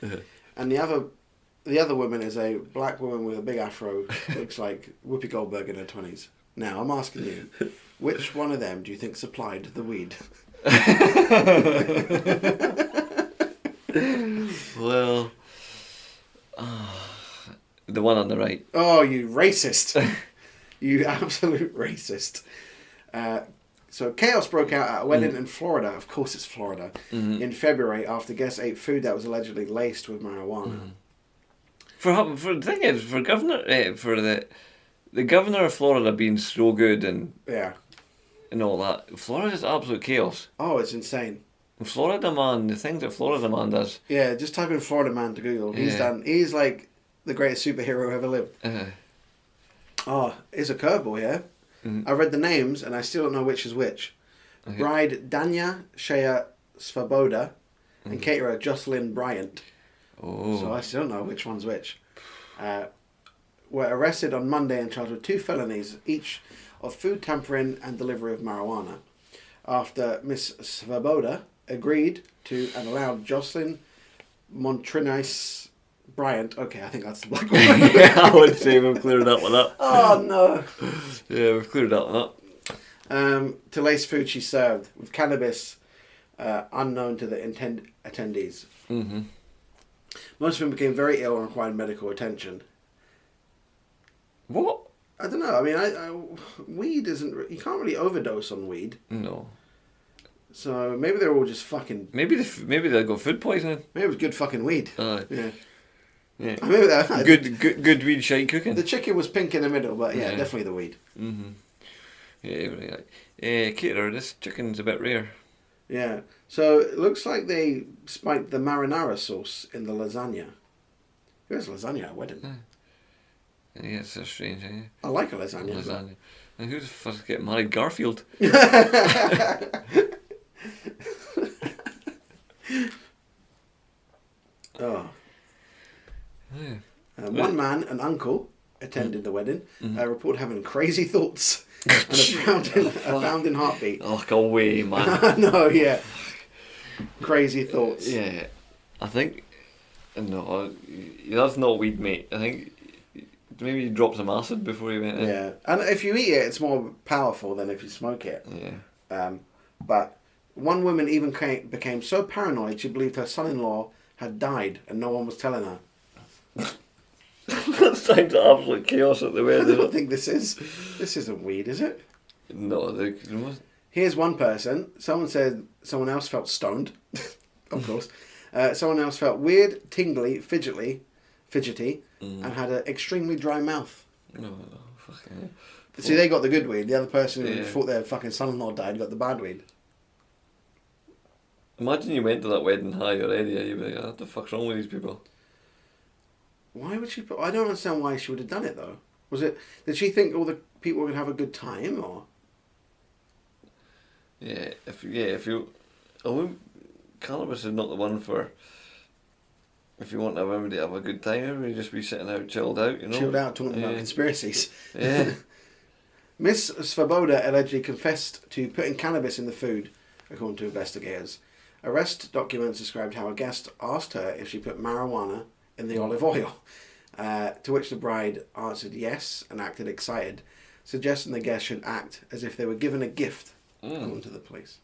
and the other woman is a black woman with a big afro. Looks like Whoopi Goldberg in her 20s. Now, I'm asking you, which one of them do you think supplied the weed? Well, the one on the right. Oh, you racist. You absolute racist. So chaos broke out at a wedding in Florida. Of course it's Florida. In February after guests ate food that was allegedly laced with marijuana. For the thing is, for governor, for the governor of Florida being so good and all that, Florida's absolute chaos. Oh, it's insane. Florida man, the things that Florida man does. Yeah, just type in Florida man to Google. He's like the greatest superhero who ever lived. Oh, here's a curveball here. I read the names and I still don't know which is which. Okay. Bride Danya Shea Svoboda and caterer Jocelyn Bryant. Oh. So I still don't know which one's which. Were arrested on Monday and charged with 2 felonies, each of food tampering and delivery of marijuana. After Miss Svoboda agreed to and allowed Jocelyn Montrinice Bryant. Okay, I think that's the black one. I would say we've cleared that one up. Oh no. Yeah, we've cleared that one up. To lace food she served with cannabis unknown to the attendees. Most of them became very ill and required medical attention. What? I don't know. I mean, weed isn't... You can't really overdose on weed. No. So maybe they're all just fucking... Maybe they got food poisoning. Maybe it was good fucking weed. Yeah. Yeah. I remember that. Good weed shite cooking. The chicken was pink in the middle, but yeah. Definitely the weed. Yeah, right. Caterer, this chicken's a bit rare. Yeah. So it looks like they spiked the marinara sauce in the lasagna. Who has lasagna at a wedding? Yeah, it's so strange, eh? I like a lasagna. And who's the first getting married? Garfield. Oh. One man, an uncle, attended the wedding. Reported having crazy thoughts and a pounding heartbeat. Oh, go away, man. No, yeah. Crazy thoughts. Yeah. I think... No, that's not weed, mate. I think... Maybe you dropped some acid before you went in. Yeah. And if you eat it, it's more powerful than if you smoke it. Yeah. But one woman even became so paranoid she believed her son-in-law had died and no one was telling her. That sounds absolute chaos at the wedding. I don't think this isn't weed, is it? No, Here's one person. Someone said someone else felt stoned. Of course. Someone else felt weird, tingly, fidgety, and had an extremely dry mouth. No, fucking... See, they got the good weed. The other person who thought their fucking son-in-law died got the bad weed. Imagine you went to that wedding high already, you'd be like, what the fuck's wrong with these people? Why would she... I don't understand why she would have done it, though. Was it... Did she think all the people would have a good time, or... Yeah, if you... Cannabis is not the one for... If you want everybody to have a good time, everybody just be sitting out, chilled out, you know? Chilled out, talking about conspiracies. Yeah. Miss Svoboda allegedly confessed to putting cannabis in the food, according to investigators. Arrest documents described how a guest asked her if she put marijuana in the olive oil, to which the bride answered yes and acted excited, suggesting the guest should act as if they were given a gift, according to the police.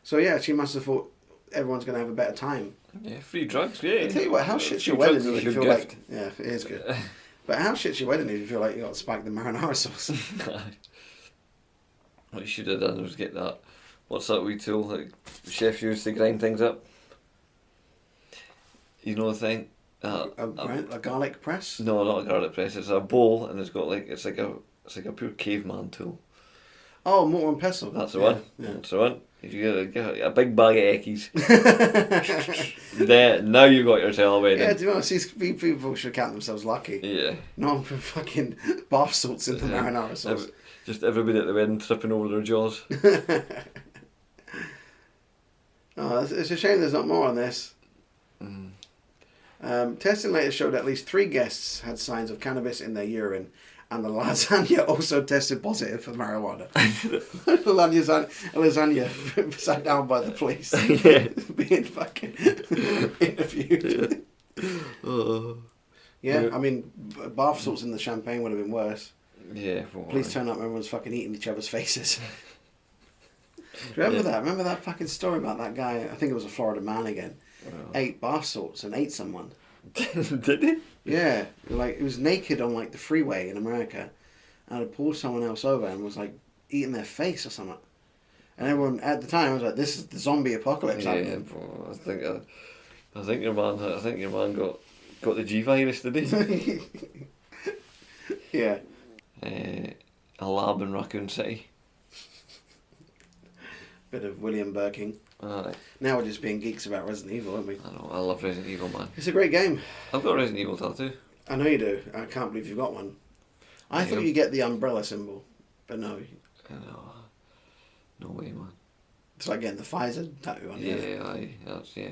So yeah, she must have thought everyone's going to have a better time. Yeah, free drugs, yeah. I tell you what, how shit's your wedding if you feel like... Yeah, it is good. But how shit's your wedding if you feel like you got spiked the marinara sauce? What you should have done was get that... What's that wee tool that chefs use to grind things up? You know the thing? A garlic press? No, not a garlic press. It's a bowl, and it's like a pure caveman tool. Oh, mortar and pestle. That's the one. Yeah. That's the one. If you get a big bag of eckies, there now you got yourself a wedding. Yeah, do you know? These people should count themselves lucky. Yeah. No, fucking bath salts in the marinara sauce. Just everybody at the wedding tripping over their jaws. Oh, it's a shame there's not more on this. Testing later showed at least 3 guests had signs of cannabis in their urine, and the lasagna also tested positive for marijuana. lasagna sat down by the police, being fucking interviewed. Yeah, I mean, bath salts in the champagne would have been worse. Yeah. Police turn up and everyone's fucking eating each other's faces. Do you remember that? Remember that fucking story about that guy? I think it was a Florida man again. Ate bath salts and ate someone. Did he? Yeah, like he was naked on like the freeway in America, and had pulled someone else over and was like eating their face or something. And everyone at the time was like, "This is the zombie apocalypse." Yeah, bro, I think your man got the G virus, did he? Yeah. A lab in Raccoon City. Bit of William Birking. Alright. Now we're just being geeks about Resident Evil, aren't we? I know, I love Resident Evil, man. It's a great game. I've got a Resident Evil tattoo. I know you do. I can't believe you've got one. I thought you get the umbrella symbol, but no. I know. No way, man. It's like getting the Pfizer tattoo on you. Yeah.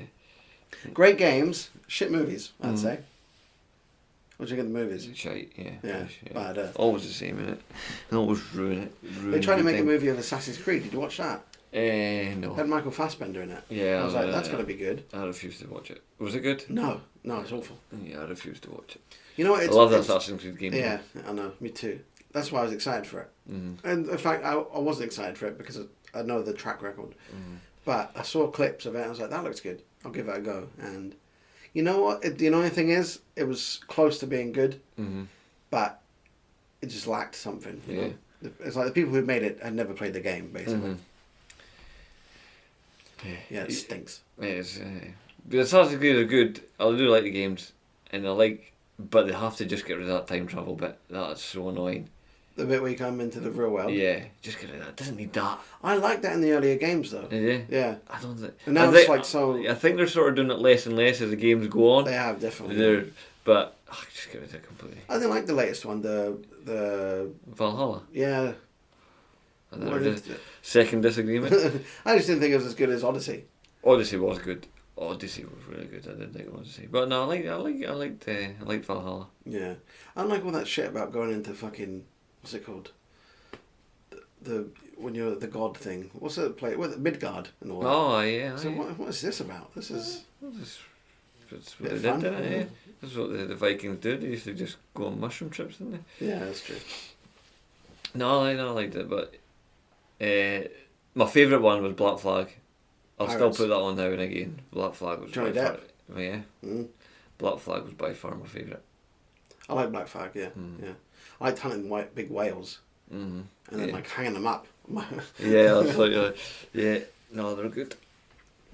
Great games, shit movies, I'd say. What do you think of the movies? Shite, yeah. Yeah, bad. Always the same, innit? And always ruin it. They tried to make a movie of Assassin's Creed. Did you watch that? No. Had Michael Fassbender in it. Yeah. I was like, that's going to be good. I refused to watch it. Was it good? No, it's awful. Yeah, I refused to watch it. You know what? I love that Assassin's Creed game. Yeah, I know. Me too. That's why I was excited for it. Mm-hmm. And in fact, I wasn't excited for it because I know the track record. Mm-hmm. But I saw clips of it and I was like, that looks good. I'll give it a go. And you know what? The annoying thing is, it was close to being good, but it just lacked something. You know? It's like the people who made it had never played the game, basically. Yeah, it stinks. The Assassin's Creed are good. I do like the games, and but they have to just get rid of that time travel bit. That's so annoying. The bit where you come into the real world. Yeah, just get rid of that. Doesn't need that. I like that in the earlier games, though. Yeah. I don't think. And now it's like so. I think they're sort of doing it less and less as the games go on. They have definitely. But just get rid of it completely. I didn't like the latest one. The Valhalla. Yeah. Second disagreement. I just didn't think it was as good as Odyssey. Odyssey was good. Odyssey was really good. I didn't think Odyssey, but no, I liked Valhalla. Yeah, I don't like all that shit about going into fucking what's it called? The when you're the god thing. What's it play? What Midgard and all that. Oh yeah. So what is this about? This is. That's what they did, didn't it? Yeah. That's what the Vikings did. They used to just go on mushroom trips, didn't they? Yeah, that's true. No, I liked it, but my favourite one was Black Flag. I'll still put that on now and again. Black Flag was Johnny Depp. Yeah. Black Flag was by far my favourite. I like Black Flag. Yeah, yeah. I liked hunting big whales, and then like hanging them up. Yeah, that's like yeah. No, they're good.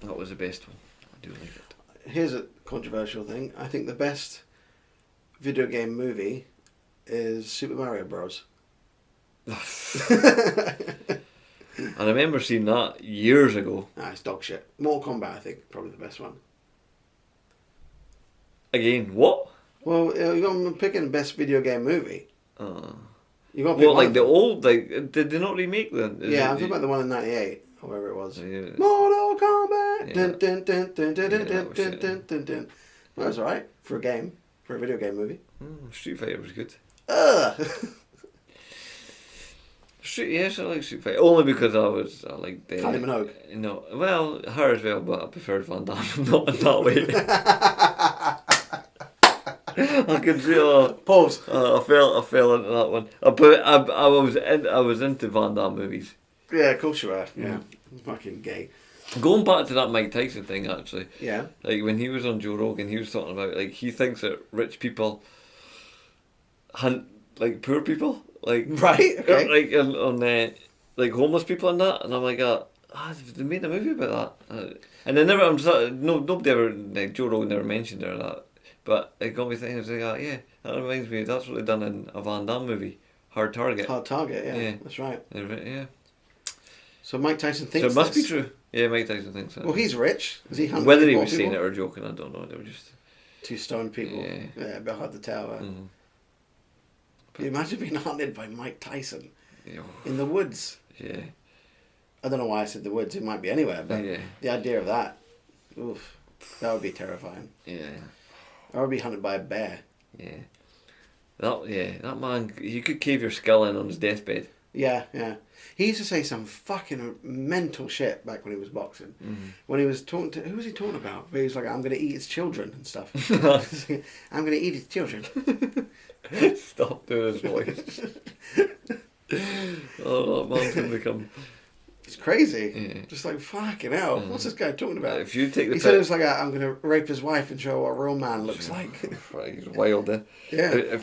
That was the best one. I do like it. Here's a controversial thing. I think the best video game movie is Super Mario Bros. I remember seeing that years ago. Nah, it's dog shit. Mortal Kombat, I think, probably the best one. Again, what? Well, you're picking best video game movie. You got like the old, did they not remake them? Yeah, I'm talking about the one in '98 or whatever it was. Yeah. Mortal Kombat. Yeah. Dun, dun, dun, dun, dun, dun, dun, dun, dun, dun, dun. Well, that's alright for a game, for a video game movie. Street Fighter was good. Ugh. Yes, I like Street Fighter. Only because I liked Kylie Minogue. No, well, her as well, but I preferred Van Damme, not in that way. I could see. Pause. I fell into that one. I was into Van Damme movies. Yeah, of course you are. Yeah, fucking gay. Going back to that Mike Tyson thing, actually. Yeah. Like when he was on Joe Rogan, he was talking about he thinks that rich people hunt poor people, right, okay. on homeless people and that, and I'm like, they made a movie about that, and they never. Nobody ever Joe Rogan never mentioned it or that, but it got me thinking. I was like, yeah, that reminds me. That's what they done in a Van Damme movie, Hard Target. Hard Target, yeah. That's right. Yeah. So Mike Tyson thinks. So it must be true. Yeah, Mike Tyson thinks that. Well, he's rich. Is he hunting Whether he was people? saying it or joking, I don't know. They were just two stoned people. Yeah, a bit hard to tell. Can you imagine being hunted by Mike Tyson in the woods? Yeah. I don't know why I said the woods. It might be anywhere, but the idea of that, oof, that would be terrifying. Yeah. I would be hunted by a bear. Yeah. That man, you could cave your skull in on his deathbed. Yeah, yeah. He used to say some fucking mental shit back when he was boxing. When he was talking to... Who was he talking about? But he was like, I'm going to eat his children and stuff. I'm going to eat his children. Stop doing his voice. Oh, that man's going to become... It's crazy. Yeah. Just like, fucking hell. What's this guy talking about? If you take the he said it was like, I'm going to rape his wife and show her what a real man looks like. He's wild, eh? Yeah.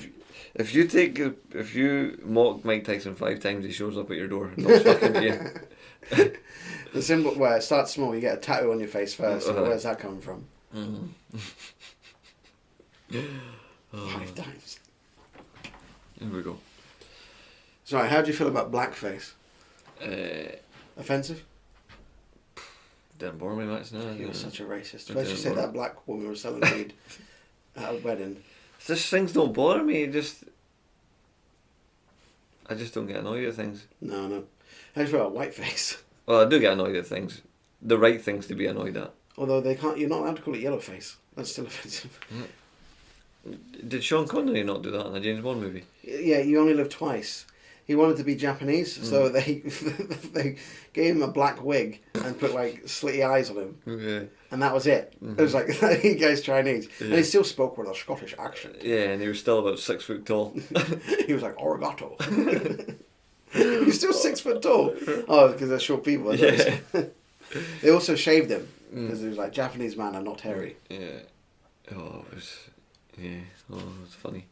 If you mock Mike Tyson 5 times, he shows up at your door. Not fucking you. The symbol where it starts small, you get a tattoo on your face first. Where's that coming from? 5 times. Here we go. Sorry, how do you feel about blackface? Offensive? Didn't bore me much, no. You're such a racist. First you said that black woman was selling weed at a wedding. Just things don't bother me. I just don't get annoyed at things. No. How do you feel about whiteface? Well, I do get annoyed at things. The right things to be annoyed at. Although you're not allowed to call it yellow face. That's still offensive. Did Sean Connery not do that in a James Bond movie? Yeah, You Only Live Twice. He wanted to be Japanese, so they gave him a black wig and put like slitty eyes on him. Yeah. And that was it. It was like, he guy's Chinese. Yeah. And he still spoke with a Scottish accent. Yeah, and he was still about 6 foot tall. He was like, Origato. He's still 6 foot tall. Oh, because they're short people. Yeah. They also shaved him, because he was like, Japanese man are not hairy. Yeah. Oh, it was... Yeah. Oh, it was funny.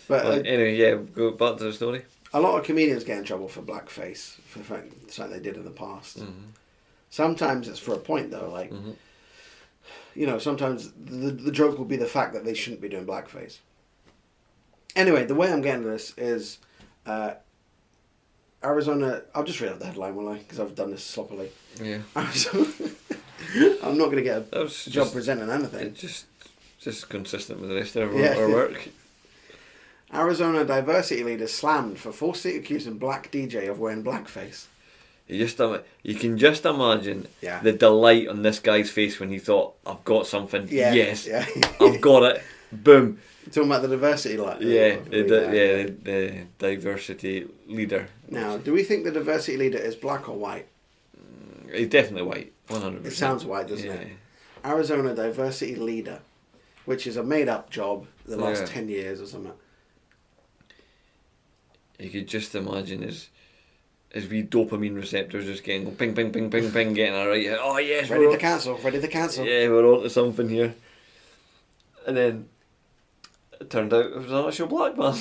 But well, anyway, yeah, go back to the story. A lot of comedians get in trouble for blackface, for something they did in the past. Sometimes it's for a point, though. Like, you know, sometimes the joke will be the fact that they shouldn't be doing blackface. Anyway, the way I'm getting to this is Arizona... I'll just read out the headline, will I? Because I've done this sloppily. Yeah. Arizona, I'm not going to get a job presenting anything. Just consistent with the rest of our work. Arizona diversity leader slammed for falsely accusing black DJ of wearing blackface. You can just imagine the delight on this guy's face when he thought, I've got something. Yeah. Yes. Yeah. I've got it. Boom. You're talking about the diversity leader. Yeah, the diversity leader. Now, do we think the diversity leader is black or white? He's definitely white. 100%. It sounds white, doesn't it? Arizona diversity leader, which is a made-up job the last 10 years or something. You could just imagine as we dopamine receptors just getting ping, ping, ping, ping, ping, getting it right. Oh yes, ready to cancel. Yeah, we're on to something here. And then it turned out it was an actual black man.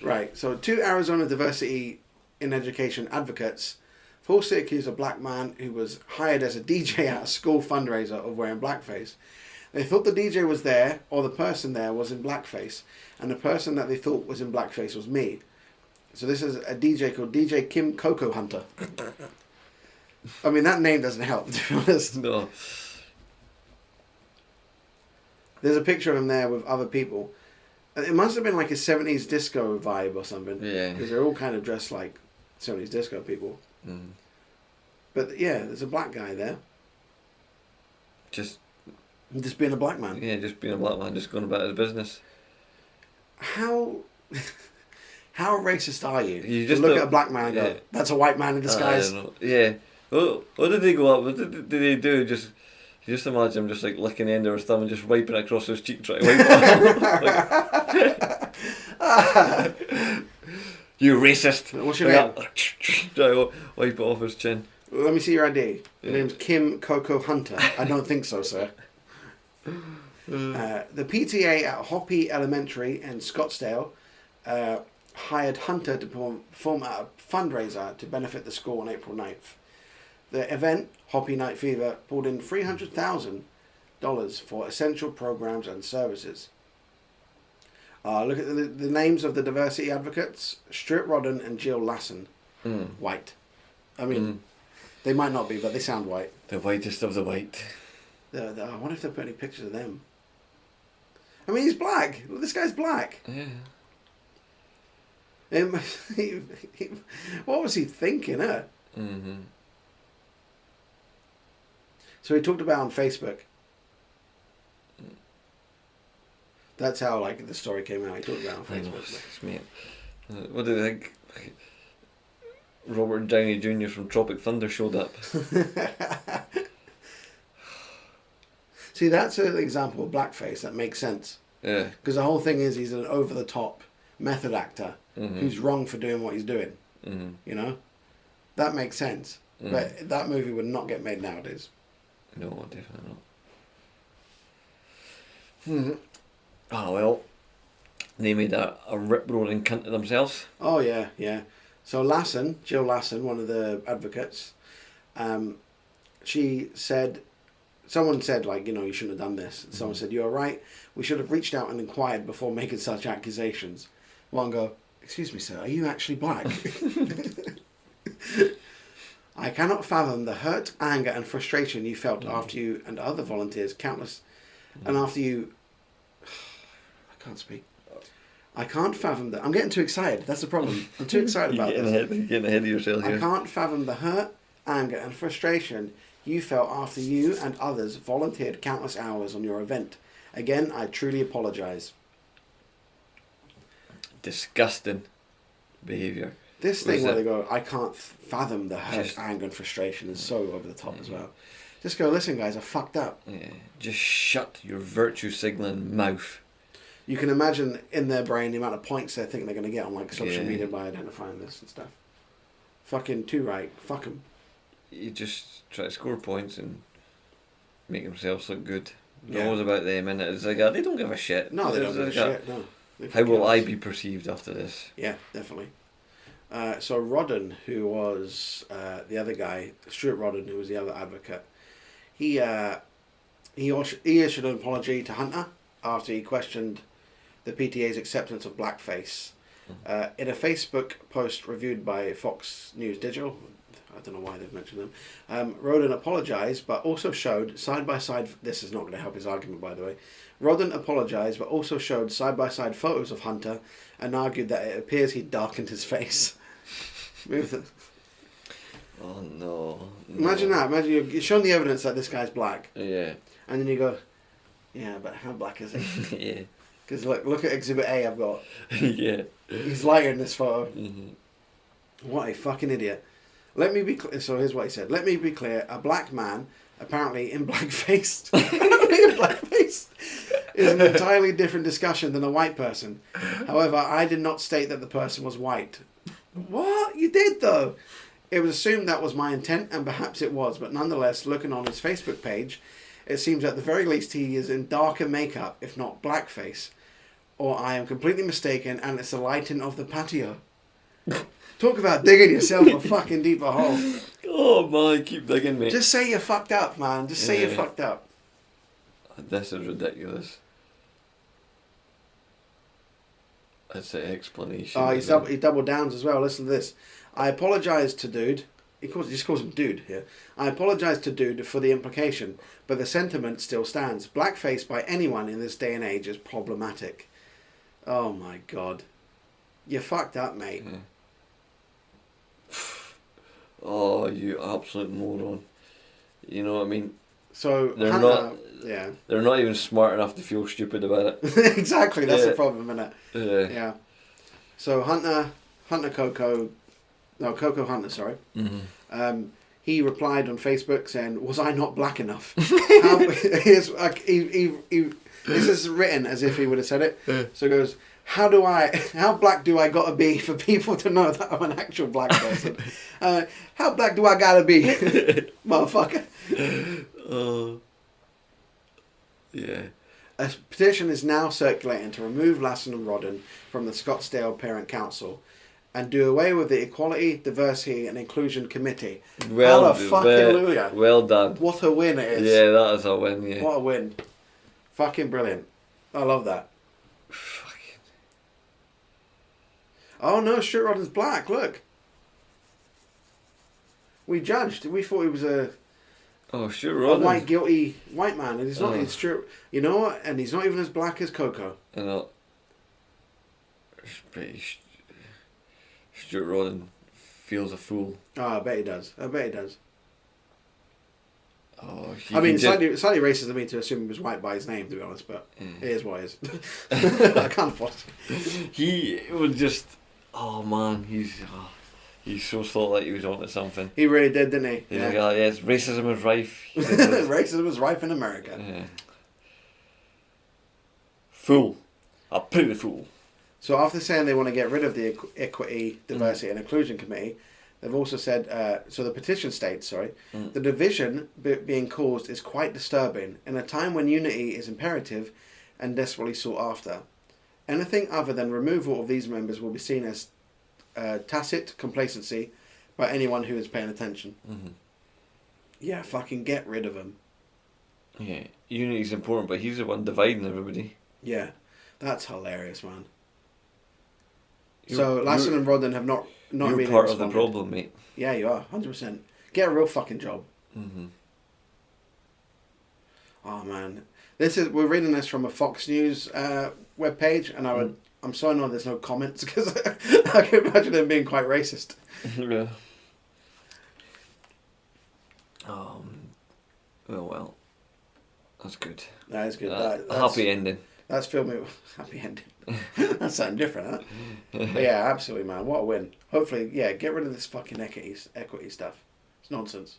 Right, so 2 Arizona diversity in education advocates falsely accused a black man who was hired as a DJ at a school fundraiser of wearing blackface. They thought the DJ was there, or the person there was in blackface, and the person that they thought was in blackface was me. So this is a DJ called DJ Kim Coco Hunter. I mean, that name doesn't help, to be honest. No. There's a picture of him there with other people. It must have been like a 70s disco vibe or something. Yeah. Because they're all kind of dressed like 70s disco people. But yeah, there's a black guy there. Just being a black man. Yeah, just being a black man, just going about his business. How racist are you? You just look at a black man and go, that's a white man in disguise. I don't know. Yeah. Well, what did they go up? What did they do? Just imagine him just like licking the end of his thumb and just wiping it across his cheek, trying to wipe it. You racist! What's your name? Try to wipe it off his chin. Let me see your ID. Your name's Kim Coco Hunter. I don't think so, sir. The PTA at Hoppy Elementary in Scottsdale hired Hunter to perform at a fundraiser to benefit the school on April 9th. The event, Hoppy Night Fever, pulled in $300,000 for essential programs and services. Look at the names of the diversity advocates: Stuart Rodden and Jill Lassen. White. I mean, they might not be, but they sound white. The whitest of the white. I wonder if they put any pictures of them. I mean, he's black. This guy's black. Yeah. What was he thinking, huh? So he talked about on Facebook. That's how the story came out. He talked about it on Facebook. Mate, What do you think? Robert Downey Jr. from Tropic Thunder showed up. See, that's an example of blackface that makes sense. Yeah. Because the whole thing is he's an over-the-top method actor who's wrong for doing what he's doing. You know? That makes sense. But that movie would not get made nowadays. No, definitely not. Oh, well. They made a rip-roaring cunt of themselves. Oh, yeah, yeah. So Lassen, Jill Lassen, one of the advocates, she said, someone said, like, you know, you shouldn't have done this. And someone said, you're right, we should have reached out and inquired before making such accusations. One go, excuse me, sir, are you actually black? I cannot fathom the hurt, anger and frustration you felt after you and other volunteers, countless, and after you... I can't speak. I can't fathom that. I'm getting too excited. That's the problem. I'm too excited about this. You're getting ahead of yourself here. I can't fathom the hurt, anger and frustration you felt after you and others volunteered countless hours on your event. Again, I truly apologise. Disgusting behaviour. This thing where they go, I can't fathom the hurt, anger and frustration is so over the top as well. Just go, listen guys, I fucked up. Yeah. Just shut your virtue signalling mouth. You can imagine in their brain the amount of points they think they're going to get on like social media by identifying this and stuff. Fucking too right. Fuck them. You just try to score points and make themselves look good. It's always about them, and it's like, they don't give a shit. No, they don't give a shit, no. How will I be perceived after this? Yeah, definitely. So Rodden, who was the other guy, Stuart Rodden, who was the other advocate, he issued an apology to Hunter after he questioned the PTA's acceptance of blackface. In a Facebook post reviewed by Fox News Digital, I don't know why they've mentioned them, Rodden apologised but also showed side-by-side, this is not going to help his argument by the way, Rodden apologised but also showed side-by-side photos of Hunter and argued that it appears he darkened his face. Oh no. Imagine that, imagine you're showing the evidence that this guy's black. Yeah. And then you go, yeah, but how black is he? Yeah. Because look at Exhibit A I've got. Yeah. He's lighter in this photo. What a fucking idiot. Let me be clear. So here's what he said. Let me be clear. A black man, apparently in blackface, is an entirely different discussion than a white person. However, I did not state that the person was white. What? You did though. It was assumed that was my intent, and perhaps it was, but nonetheless, looking on his Facebook page, it seems at the very least he is in darker makeup, if not blackface. Or I am completely mistaken and it's the lighting of the patio. Talk about digging yourself a fucking deeper hole. Oh man, keep digging, mate. Just say you fucked up, man. Just say you fucked up. This is ridiculous. That's an explanation. Oh, he doubled downs as well. Listen to this. I apologise to dude. He just calls him dude here. I apologise to dude for the implication, but the sentiment still stands. Blackface by anyone in this day and age is problematic. Oh my god. You fucked up, mate. Oh, you absolute moron. You know what I mean? So they're Hunter, not. Yeah. They're not even smart enough to feel stupid about it. Exactly. That's the problem, isn't it? Yeah. So Coco Hunter, sorry. He replied on Facebook saying, "Was I not black enough?" This is written as if he would have said it. So he goes, How black do I gotta be for people to know that I'm an actual black person? How black do I gotta be? Motherfucker. Yeah. A petition is now circulating to remove Lassen and Rodden from the Scottsdale Parent Council and do away with the Equality, Diversity and Inclusion Committee. Hallelujah. Well done. What a win it is. Yeah, that is a win, yeah. What a win. Fucking brilliant. I love that. Fucking. Oh no, Stuart Rodden's black, look. We judged. We thought he was a Stuart Rodden. white, guilty white man. And he's not. He's Stuart. You know what? And he's not even as black as Coco. I know. Stuart Rodden feels a fool. Oh, I bet he does. Oh, He I mean, just... slightly racist of me to assume he was white by his name, to be honest, but it is what it is. I can't afford it. He would just... Oh man, he so thought like he was onto something. He really did, didn't he? He's like, oh yes, racism is rife. He said this. Racism was rife in America. Yeah. Fool. A pretty fool. So after saying they want to get rid of the Equity, Diversity and Inclusion Committee, they've also said, so the petition states, the division being caused is quite disturbing in a time when unity is imperative and desperately sought after. Anything other than removal of these members will be seen as tacit complacency by anyone who is paying attention. Mm-hmm. Yeah, fucking get rid of them. Yeah, unity's important, but he's the one dividing everybody. Yeah, that's hilarious, man. So Lassen and Rodden have not you're really part responded. of the problem, mate. Yeah, you are, 100%. Get a real fucking job. Mm-hmm. Oh man, we're reading this from a Fox News webpage, and I'm so annoyed there's no comments because I can imagine them being quite racist. Yeah. Well, that's good. That is good. A That's happy ending. That's filming. Happy ending. That's something different, huh? But yeah, absolutely, man. What a win. Hopefully, yeah, get rid of this fucking equity stuff. It's nonsense.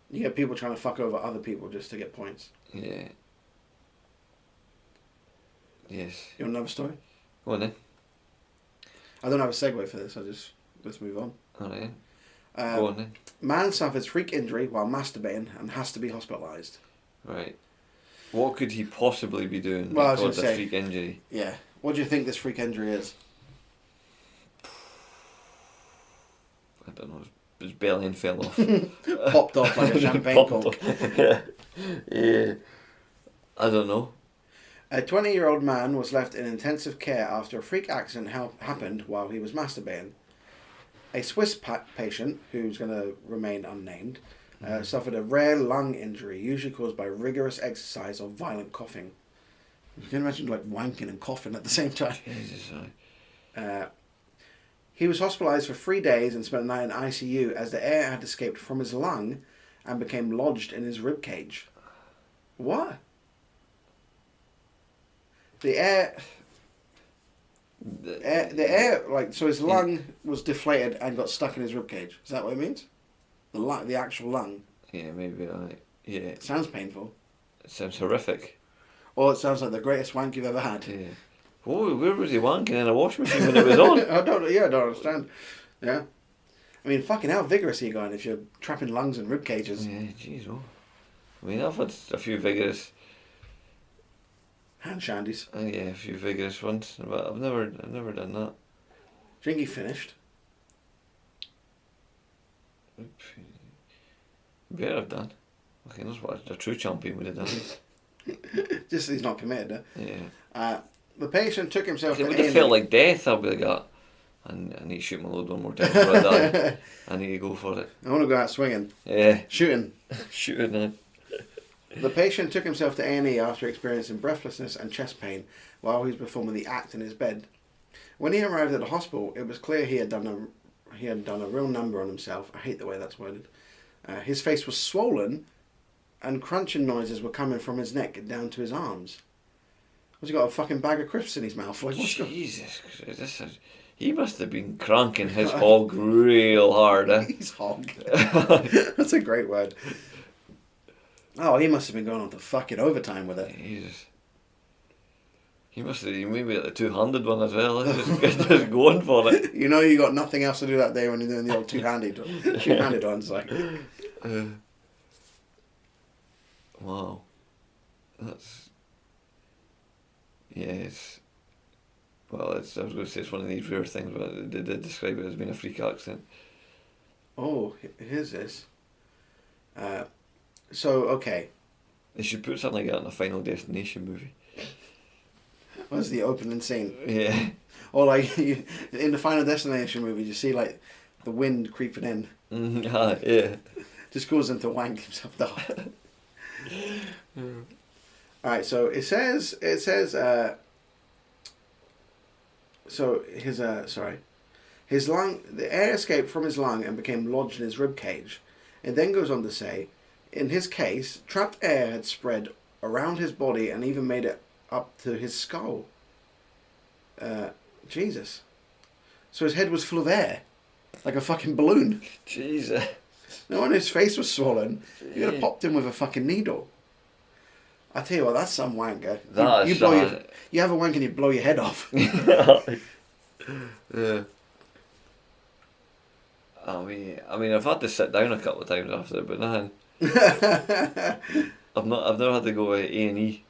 You get people trying to fuck over other people just to get points. Yeah. Yes. You want another story? Go on then. I don't have a segue for this. Let's move on. Alright. Go on then. Man suffers freak injury while masturbating and has to be hospitalised. Right. What could he possibly be doing Well, I was that caused gonna a say- freak injury? Yeah. What do you think this freak injury is? I don't know. His belly fell off. Popped off like a champagne Popped cork. off. Yeah. Yeah. I don't know. A 20-year-old man was left in intensive care after a freak accident happened while he was masturbating. A Swiss patient, who's going to remain unnamed, suffered a rare lung injury, usually caused by rigorous exercise or violent coughing. You can imagine like wanking and coughing at the same time. Jesus. He was hospitalised for 3 days and spent a night in ICU as the air had escaped from his lung and became lodged in his rib cage. What? The air, like, so his lung was deflated and got stuck in his rib cage. Is that what it means? The actual lung. Yeah, maybe. Yeah. It sounds painful. It sounds horrific. Or it sounds like the greatest wank you've ever had. Yeah. Oh, where was he wanking in a washing machine when it was on? I don't understand. Yeah. I mean, fucking how vigorous are you going if you're trapping lungs and rib cages? Yeah, jeez. Oh. I mean, I've had a few vigorous. Hand shandies. Yeah, a few vigorous ones, but I've never done that. Drink you finished. Better have done. Okay, that's what a true champion would have done. Just he's not committed, huh? Yeah. The patient took himself It to would have A&E. felt like death. I'll be like that. And I need to shoot my load one more time before I die. I need to go for it. I want to go out swinging. Yeah. Shooting. Shoot it now. The patient took himself to A&E after experiencing breathlessness and chest pain while he was performing the act in his bed. When he arrived at the hospital, it was clear he had done a real number on himself. I hate the way that's worded. His face was swollen, and crunching noises were coming from his neck down to his arms. Has he got a fucking bag of crisps in his mouth? Like, what's going? Jesus Christ, he must have been cranking his hog real hard. He's hog. That's a great word. Oh, he must have been going on to fucking overtime with it. Jesus. He must have maybe at the two-handed one as well. Just going for it. You know you got nothing else to do that day when you're doing the old two-handed ones. Like, wow. That's... Yeah, it's... Well, I was going to say it's one of these rare things, but they did describe it as being a freak accident. oh, here's this. So, okay. They should put something like that in a Final Destination movie. What's the opening scene? Yeah. Or like in the Final Destination movie, you see like the wind creeping in, Yeah. just cause him to wank himself down. All right, so it says. So his lung, the air escaped from his lung and became lodged in his rib cage. It then goes on to say, in his case, trapped air had spread around his body and even made it up to his skull. Jesus. So his head was full of air, like a fucking balloon. Jesus. No wonder his face was swollen. You could have popped him with a fucking needle. I tell you what, that's some wanker. You have a wank and you blow your head off. Yeah. I mean, I've had to sit down a couple of times after it, but nothing. I've never had to go to A&E.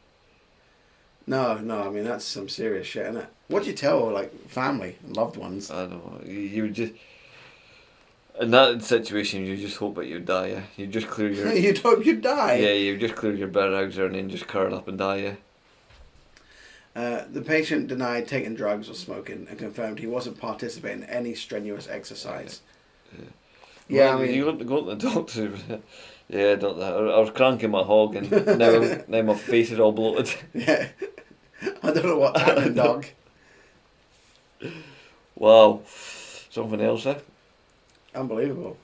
No, I mean, that's some serious shit, isn't it? What do you tell, like, family and loved ones? I don't know. You just... In that situation, you just hope that you die, yeah? You just clear your... You'd hope you'd die? Yeah, you just clear your browser and then just curl up and die, yeah? The patient denied taking drugs or smoking and confirmed he wasn't participating in any strenuous exercise. Yeah, well, I mean... You look to go to the doctor. Yeah, doctor. I was cranking my hog and now my face is all bloated. Yeah. I don't know what's happening, dog. Wow. Something else, eh? Unbelievable.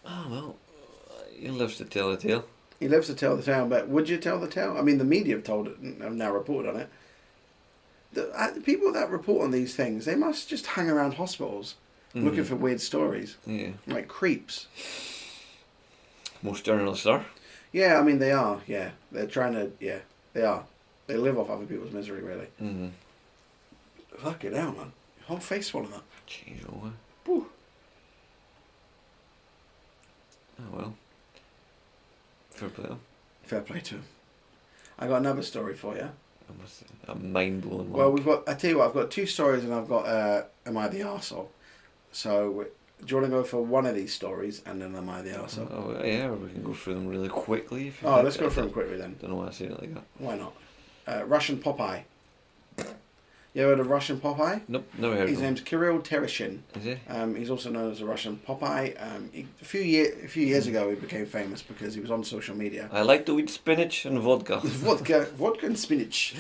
Oh, well. He lives to tell the tale. He lives to tell the tale, but would you tell the tale? I mean, the media have told it, have now reported on it. The people that report on these things, they must just hang around hospitals looking for weird stories. Yeah. Like creeps. Most journalists are. Yeah, I mean, they are, yeah. They're trying to, yeah, they are. They live off other people's misery, really. Mm-hmm. Fuck it out, man. Your whole face swollen up. Jeez, oh, Whew. oh well. Fair play. Fair play to him. I got another story for you. A mind-blowing one. Well, I tell you what, I've got two stories and I've got Am I the Arsehole? So, do you want to go for one of these stories and then Am I the Arsehole? Oh, yeah, we can go through them really quickly. If you let's go through them quickly then. Don't know why I say it like that. Why not? Russian Popeye. You ever heard of Russian Popeye? Nope, never heard of him. His name's Kirill Tereshin. Is he? He's also known as a Russian Popeye. A few years ago, he became famous because he was on social media. I like to eat spinach and vodka. vodka and spinach.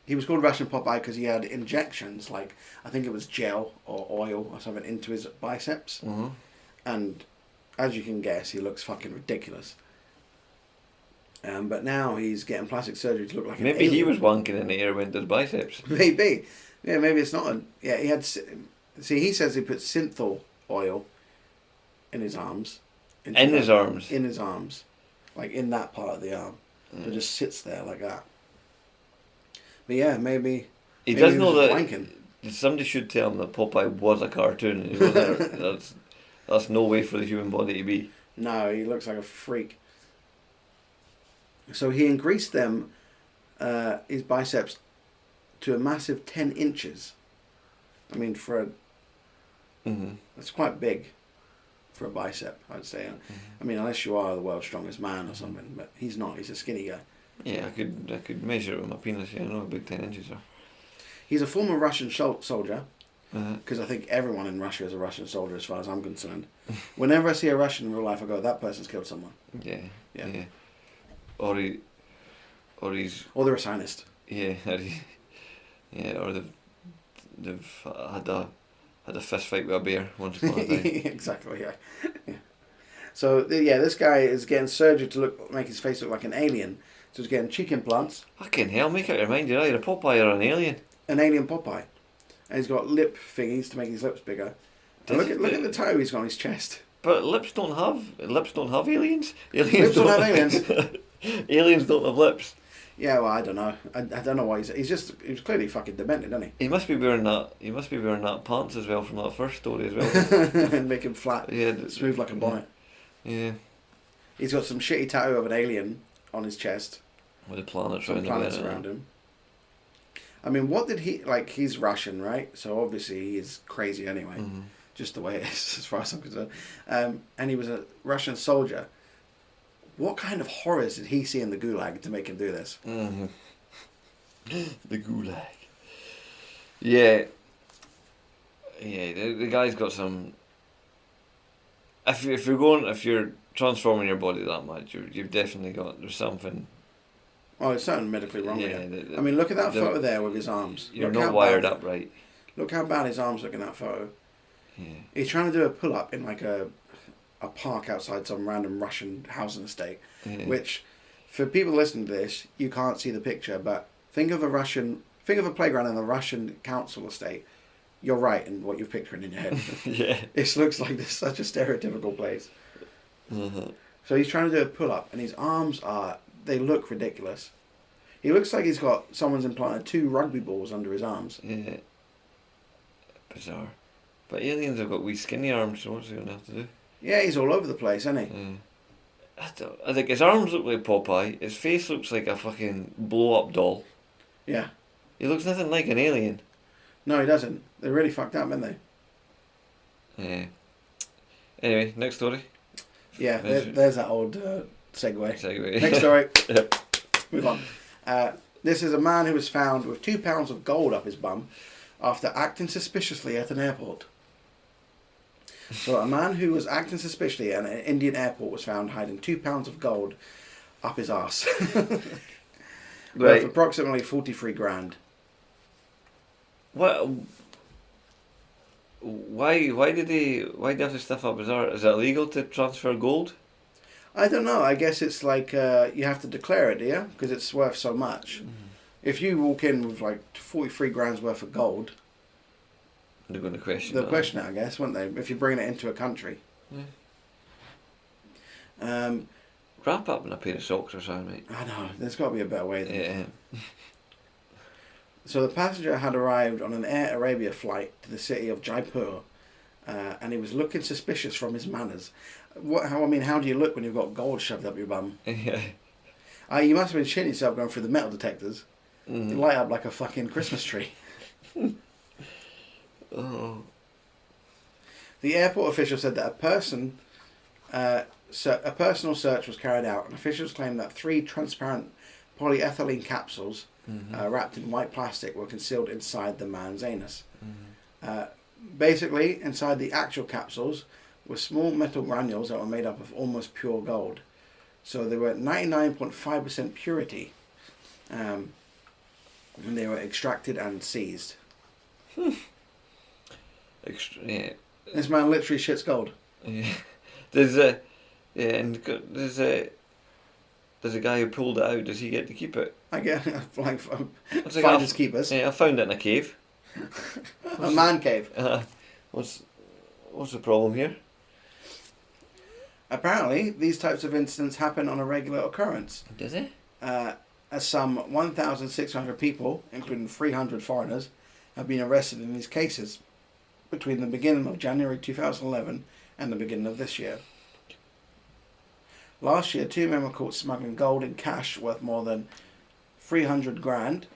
He was called Russian Popeye because he had injections, like I think it was gel or oil or something, into his biceps. Mm-hmm. And as you can guess, he looks fucking ridiculous. But now he's getting plastic surgery to look like an Maybe alien. he was wanking in the air when his biceps. Maybe. Yeah, maybe it's not. He had... See, he says he put synthol oil in his arms. In his arms? In his arms. Like, in that part of the arm. It just sits there like that. But yeah, maybe... He maybe does was know just that... wanking. Somebody should tell him that Popeye was a cartoon. He wasn't, that's no way for the human body to be. No, he looks like a freak. So he increased them, his biceps, to a massive 10 inches. I mean, that's quite big for a bicep, I'd say. I mean, unless you are the world's strongest man or something, but he's not. He's a skinny guy. Yeah, I could measure it with my penis. Yeah, I know how big 10 inches are. He's a former Russian soldier, because I think everyone in Russia is a Russian soldier as far as I'm concerned. Whenever I see a Russian in real life, I go, that person's killed someone. Yeah. Or they're a Zionist. Yeah, or they've had a fist fight with a bear once upon a time. Exactly, yeah. So this guy is getting surgery to make his face look like an alien. So he's getting cheek implants. Fucking hell, make up your mind, you're either a Popeye or an alien. An alien Popeye. And he's got lip thingies to make his lips bigger. And look at the tattoo he's got on his chest. But lips don't have aliens. Lips don't have aliens. Aliens don't have lips. Yeah, well, I don't know. I don't know why he was clearly fucking demented, isn't he? He must be wearing that pants as well from that first story as well. And make him flat. Yeah, smooth like a bonnet. Yeah. He's got some shitty tattoo of an alien on his chest. With the planets around him. I mean, what did he like? He's Russian, right? So obviously he's crazy anyway. Mm-hmm. Just the way it is, as far as I'm concerned. And he was a Russian soldier. What kind of horrors did he see in the Gulag to make him do this? Mm-hmm. The Gulag. Yeah. Yeah, the guy's got some... If you're transforming your body that much, you've definitely there's something... Oh, it's something medically wrong with you. I mean, look at that photo there with his arms. You're not wired up right. Look how bad his arms look in that photo. Yeah. He's trying to do a pull-up in like a park outside some random Russian housing estate, which, for people listening to this, you can't see the picture, but think of a Russian think of a playground in the Russian council estate. You're right in what you're picturing in your head. Yeah. It looks like this such a stereotypical place. Uh-huh. So he's trying to do a pull-up, and his arms they look ridiculous. He looks like he's got, someone's implanted 2 rugby balls under his arms. Yeah. Bizarre. But aliens have got wee skinny arms, so what's he going to have to do? Yeah, he's all over the place, isn't he? I think his arms look like Popeye, his face looks like a fucking blow-up doll. Yeah. He looks nothing like an alien. No, he doesn't. They're really fucked up, aren't they? Yeah. Anyway, next story. Yeah, there's that old segue. Next story. Yep. Move on. This is a man who was found with 2 pounds of gold up his bum after acting suspiciously at an airport. So a man who was acting suspiciously at an Indian airport was found hiding 2 pounds of gold up his arse. Worth approximately 43 grand. What? Why did they have to stuff up his arse? Is it illegal to transfer gold? I don't know. I guess it's like you have to declare it, do you? Because it's worth so much. If you walk in with like 43 grand's worth of gold, they're going to question they'll it. question it, I guess, won't they? If you're bringing it into a country. Yeah. Wrap up in a pair of socks or something, mate. I know. There's got to be a better way than Yeah. So the passenger had arrived on an Air Arabia flight to the city of Jaipur, and he was looking suspicious from his manners. How do you look when you've got gold shoved up your bum? Yeah. You must have been shitting yourself going through the metal detectors. Mm-hmm. You light up like a fucking Christmas tree. Oh. The airport official said that a personal search was carried out, and officials claimed that 3 transparent polyethylene capsules wrapped in white plastic were concealed inside the man's anus. Basically, inside the actual capsules were small metal granules that were made up of almost pure gold. So they were 99.5% purity when they were extracted and seized. Yeah. This man literally shits gold. Yeah. There's a guy who pulled it out. Does he get to keep it? I get like finders keepers. Yeah, I found it in a cave. A man cave. What's the problem here? Apparently, these types of incidents happen on a regular occurrence. Does it? As some 1,600 people, including 300 foreigners, have been arrested in these cases between the beginning of January 2011 and the beginning of this year. Last year, 2 men were caught smuggling gold and cash worth more than 300 grand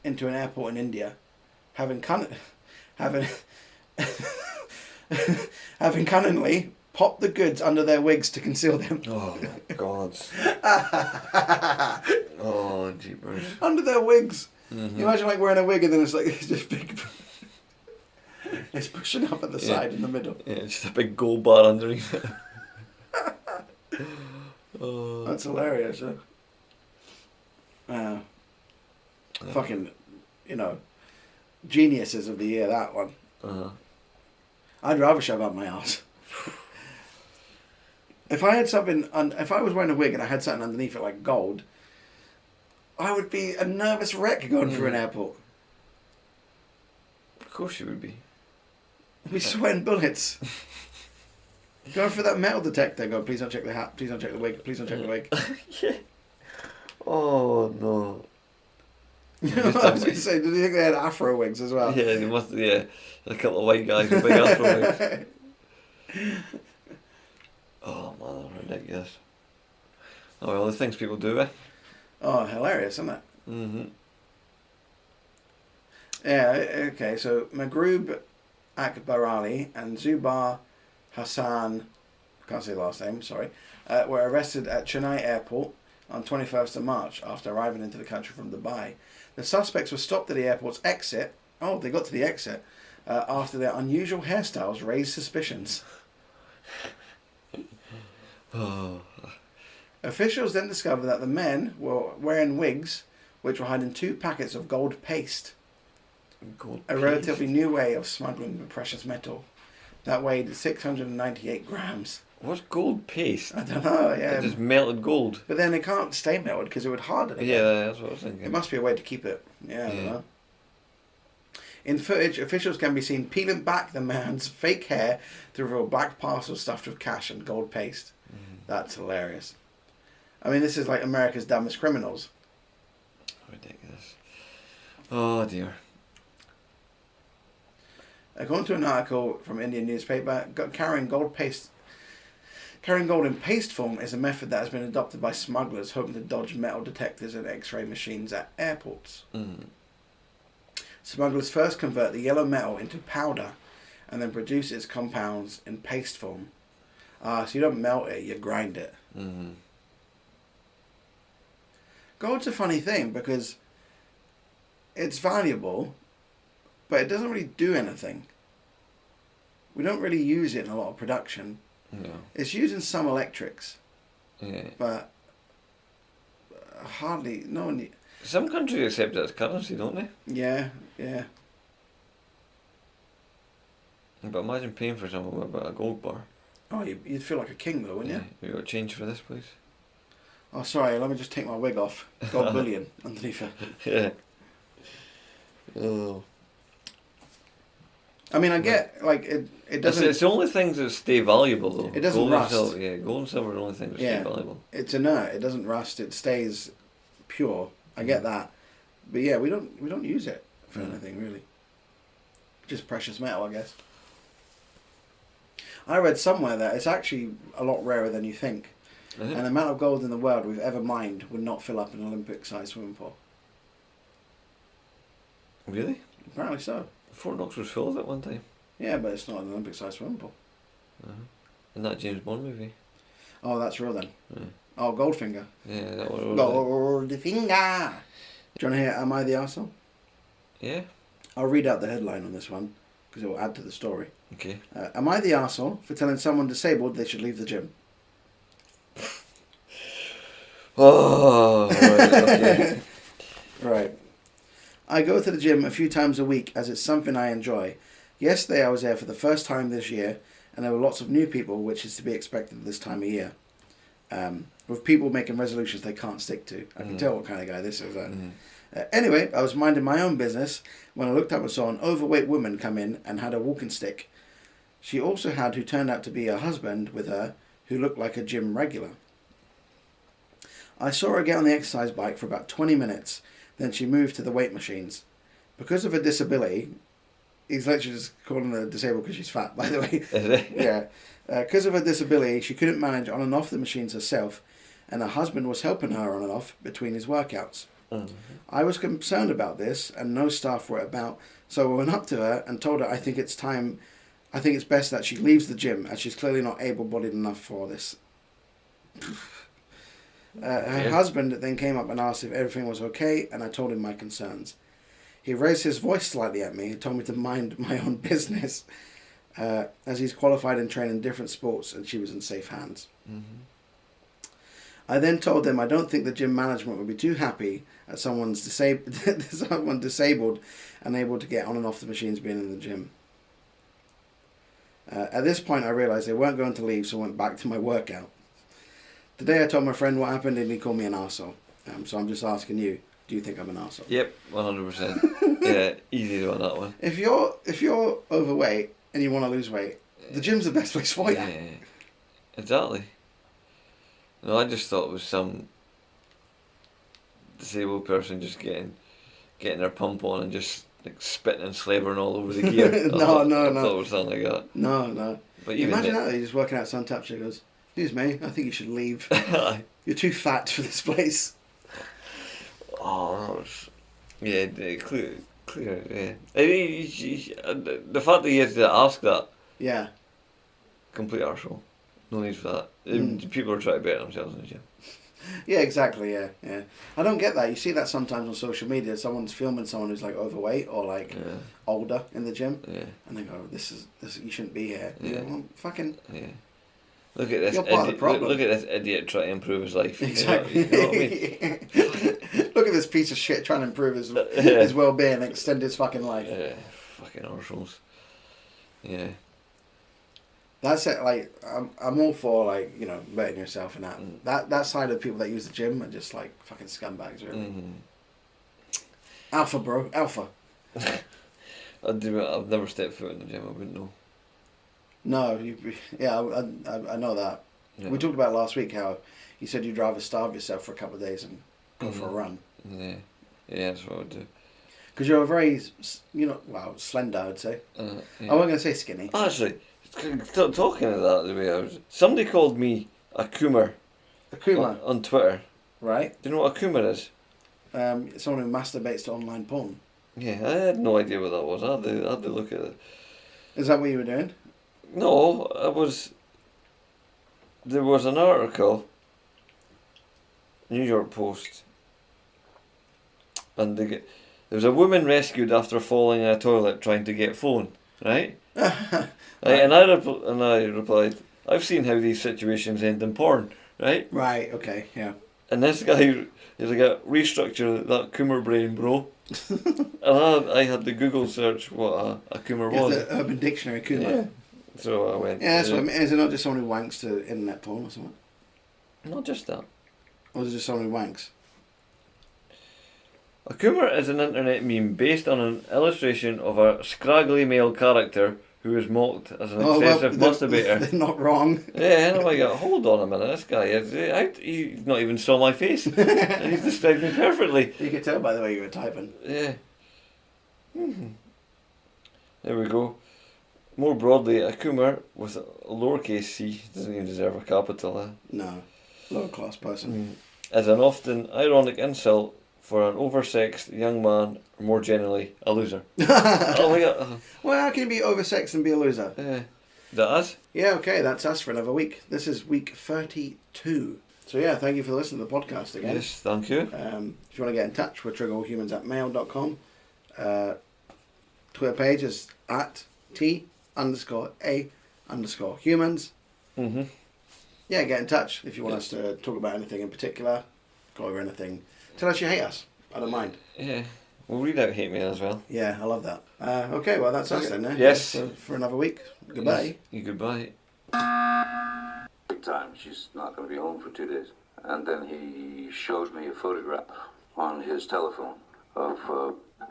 into an airport in India, having cunningly popped the goods under their wigs to conceal them. Oh my God! Oh jeepers! Under their wigs. Mm-hmm. You imagine like wearing a wig and then it's like it's just big. It's pushing up at the side in the middle. Yeah, it's just a big gold bar underneath it. Oh. That's hilarious. Fucking, geniuses of the year, that one. I'd rather shove up my ass. If I had something, if I was wearing a wig and I had something underneath it like gold, I would be a nervous wreck going through an airport. Of course you would be. I'd be sweating bullets. Going through that metal detector, going, please don't check the hat, please don't check the wig, please don't check the wig. Yeah. Oh no. I was going to say, did you think they had afro wigs as well? Yeah, they must. Yeah, a couple of white guys with big afro wigs. Oh man, that's ridiculous. Oh well, the things people do, eh? Oh, hilarious, isn't it? Mm-hmm. Yeah, okay, so Maghroob Akbarali and Zubar Hassan, can't say the last name, sorry, were arrested at Chennai airport on 21st of March after arriving into the country from Dubai. The suspects were stopped at the airport's exit. Oh, they got to the exit after their unusual hairstyles raised suspicions. Oh. Officials then discovered that the men were wearing wigs which were hiding 2 packets of gold paste. Gold a relatively new way of smuggling the precious metal that weighed 698 grams. What's gold paste? I don't know, yeah. It's just melted gold. But then it can't stay melted because it would harden again. Yeah, that's what I was thinking. It must be a way to keep it. Yeah, I don't know. In footage, officials can be seen peeling back the man's fake hair to reveal black parcel stuffed with cash and gold paste. That's hilarious. I mean, this is like America's Dumbest Criminals. Ridiculous. Oh dear. According to an article from Indian newspaper, carrying gold in paste form is a method that has been adopted by smugglers hoping to dodge metal detectors and X-ray machines at airports. Smugglers first convert the yellow metal into powder and then produce its compounds in paste form. So you don't melt it, you grind it. Gold's a funny thing because it's valuable, but it doesn't really do anything. We don't really use it in a lot of production. No. It's used in some electrics. Yeah. But hardly, no one... Some countries accept it as currency, don't they? Yeah. But imagine paying for something with a gold bar. Oh, you'd feel like a king though, wouldn't you? You got change for this, please? Oh, sorry, let me just take my wig off. Gold bullion underneath it. Yeah. Oh. I mean, I get, like, it doesn't... It's the only things that stay valuable, though. It doesn't rust. Gold and silver are the only things that stay valuable. It's inert. It doesn't rust. It stays pure. I get that. But yeah, we don't use it for anything, really. Just precious metal, I guess. I read somewhere that it's actually a lot rarer than you think. And the amount of gold in the world we've ever mined would not fill up an Olympic-sized swimming pool. Really? Apparently so. Fort Knox was full of it one time. Yeah, but it's not an Olympic-sized swimming pool. In that James Bond movie. Oh, that's real then. Yeah. Oh, Goldfinger. Yeah, that one. Goldfinger! Do you want to hear Am I the Arsehole? Yeah. I'll read out the headline on this one, because it will add to the story. Okay. Am I the arsehole for telling someone disabled they should leave the gym? Oh, right, okay. Right. I go to the gym a few times a week as it's something I enjoy. Yesterday I was there for the first time this year, and there were lots of new people, which is to be expected this time of year. With people making resolutions they can't stick to. I can tell what kind of guy this is. Anyway, I was minding my own business when I looked up and saw an overweight woman come in and had a walking stick. She also had who turned out to be her husband with her, who looked like a gym regular. I saw her get on the exercise bike for about 20 minutes, then she moved to the weight machines. Because of her disability, he's literally just calling her disabled because she's fat, by the way. Yeah. Because of her disability, she couldn't manage on and off the machines herself, and her husband was helping her on and off between his workouts. I was concerned about this, and no staff were about, so I went up to her and told her I think it's best that she leaves the gym, as she's clearly not able-bodied enough for this. Her husband then came up and asked if everything was okay, and I told him my concerns. He raised his voice slightly at me and told me to mind my own business, as he's qualified and trained in different sports, and she was in safe hands. I then told them I don't think the gym management would be too happy at someone disabled and able to get on and off the machines being in the gym. At this point I realised they weren't going to leave, so I went back to my workout. Today I told my friend what happened and he called me an arsehole. So I'm just asking you, do you think I'm an arsehole? Yep, 100%. Yeah, easy on that one. If you're overweight and you want to lose weight, the gym's the best place for you. Yeah, exactly. No, I just thought it was some disabled person just getting their pump on and just like spitting and slavering all over the gear. No. I thought it was something like that. No. But imagine that, he's just working out some tap, she goes, excuse me, I think you should leave. You're too fat for this place. Oh, that was... Yeah, clear, yeah. The fact that he had to ask that... Yeah. Complete arsehole. No need for that. People are trying to better themselves in the gym. Yeah, exactly, yeah. I don't get that. You see that sometimes on social media. Someone's filming someone who's like overweight or like older in the gym. Yeah. And they go, this you shouldn't be here. Yeah. You go, well, fucking... Yeah. Look at this You're part of the problem. Look at this idiot trying to improve his life. Exactly. You know what I mean? Look at this piece of shit trying to improve his well-being, extend his fucking life. Yeah, fucking arseholes. Yeah. That's it. Like, I'm all for, like, you know, betting yourself and that. That side of people that use the gym are just like fucking scumbags, really. Alpha, bro, alpha. I've never stepped foot in the gym. I wouldn't know. No, I know that. Yeah. We talked about last week how you said you'd rather starve yourself for a couple of days and go for a run. Yeah, that's what I would do. Because you're a very, slender, I'd say. Yeah. I wasn't going to say skinny. Actually, talking of that, the way somebody called me a coomer. A coomer? On Twitter. Right. Do you know what a coomer is? Someone who masturbates to online porn. Yeah, I had no idea what that was. I had to look at it. Is that what you were doing? No, there was an article, New York Post, and there was a woman rescued after falling in a toilet trying to get phone, right? Right. And I replied, I've seen how these situations end in porn, right? Right, okay, yeah. And this guy is like, restructure that coomer brain, bro. And I had to Google search what a coomer was. The Urban Dictionary coomer. Yeah. So I went. Yeah, that's what I mean. Is it not just someone who wanks to internet porn or something? Not just that. Or is it just someone who wanks? A coomer is an internet meme based on an illustration of a scraggly male character who is mocked as an obsessive masturbator. They're not wrong. Yeah, and I'm like, hold on a minute, this guy, he's not even saw my face. And he's described me perfectly. You could tell by the way you were typing. Yeah. There we go. More broadly, a coomer with a lowercase c doesn't even deserve a capital. No. Lower class person. Is an often ironic insult for an oversexed young man, or more generally, a loser. Well, how can you be oversexed and be a loser? Yeah. That us? Yeah, okay, that's us for another week. This is week 32. So yeah, thank you for listening to the podcast again. Yes, thank you. If you want to get in touch, we're triggerallhumans@mail.com. Twitter page is @T_A_humans. Yeah, get in touch if you want us to talk about anything in particular, go over anything. Tell us you hate us. I don't mind. Yeah. We'll read out hate mail as well. Yeah, I love that. Okay, well, that's us then. Yes. For another week. Goodbye. Yes. Goodbye. Big time. She's not going to be home for 2 days. And then he showed me a photograph on his telephone of...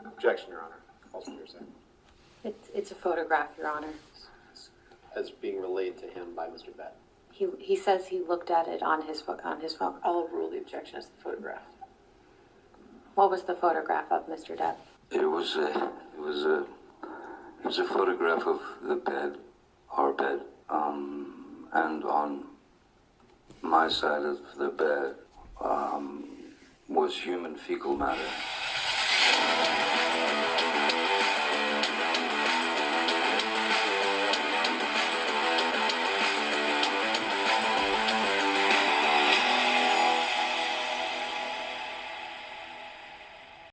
Objection, Your Honor. Also, you're saying. It's a photograph, Your Honor. As being relayed to him by Mr. Bett. He says he looked at it on his phone. I'll rule the objection as the photograph. What was the photograph of, Mr. Depp? It was a photograph of the bed, our bed, and on my side of the bed was human fecal matter.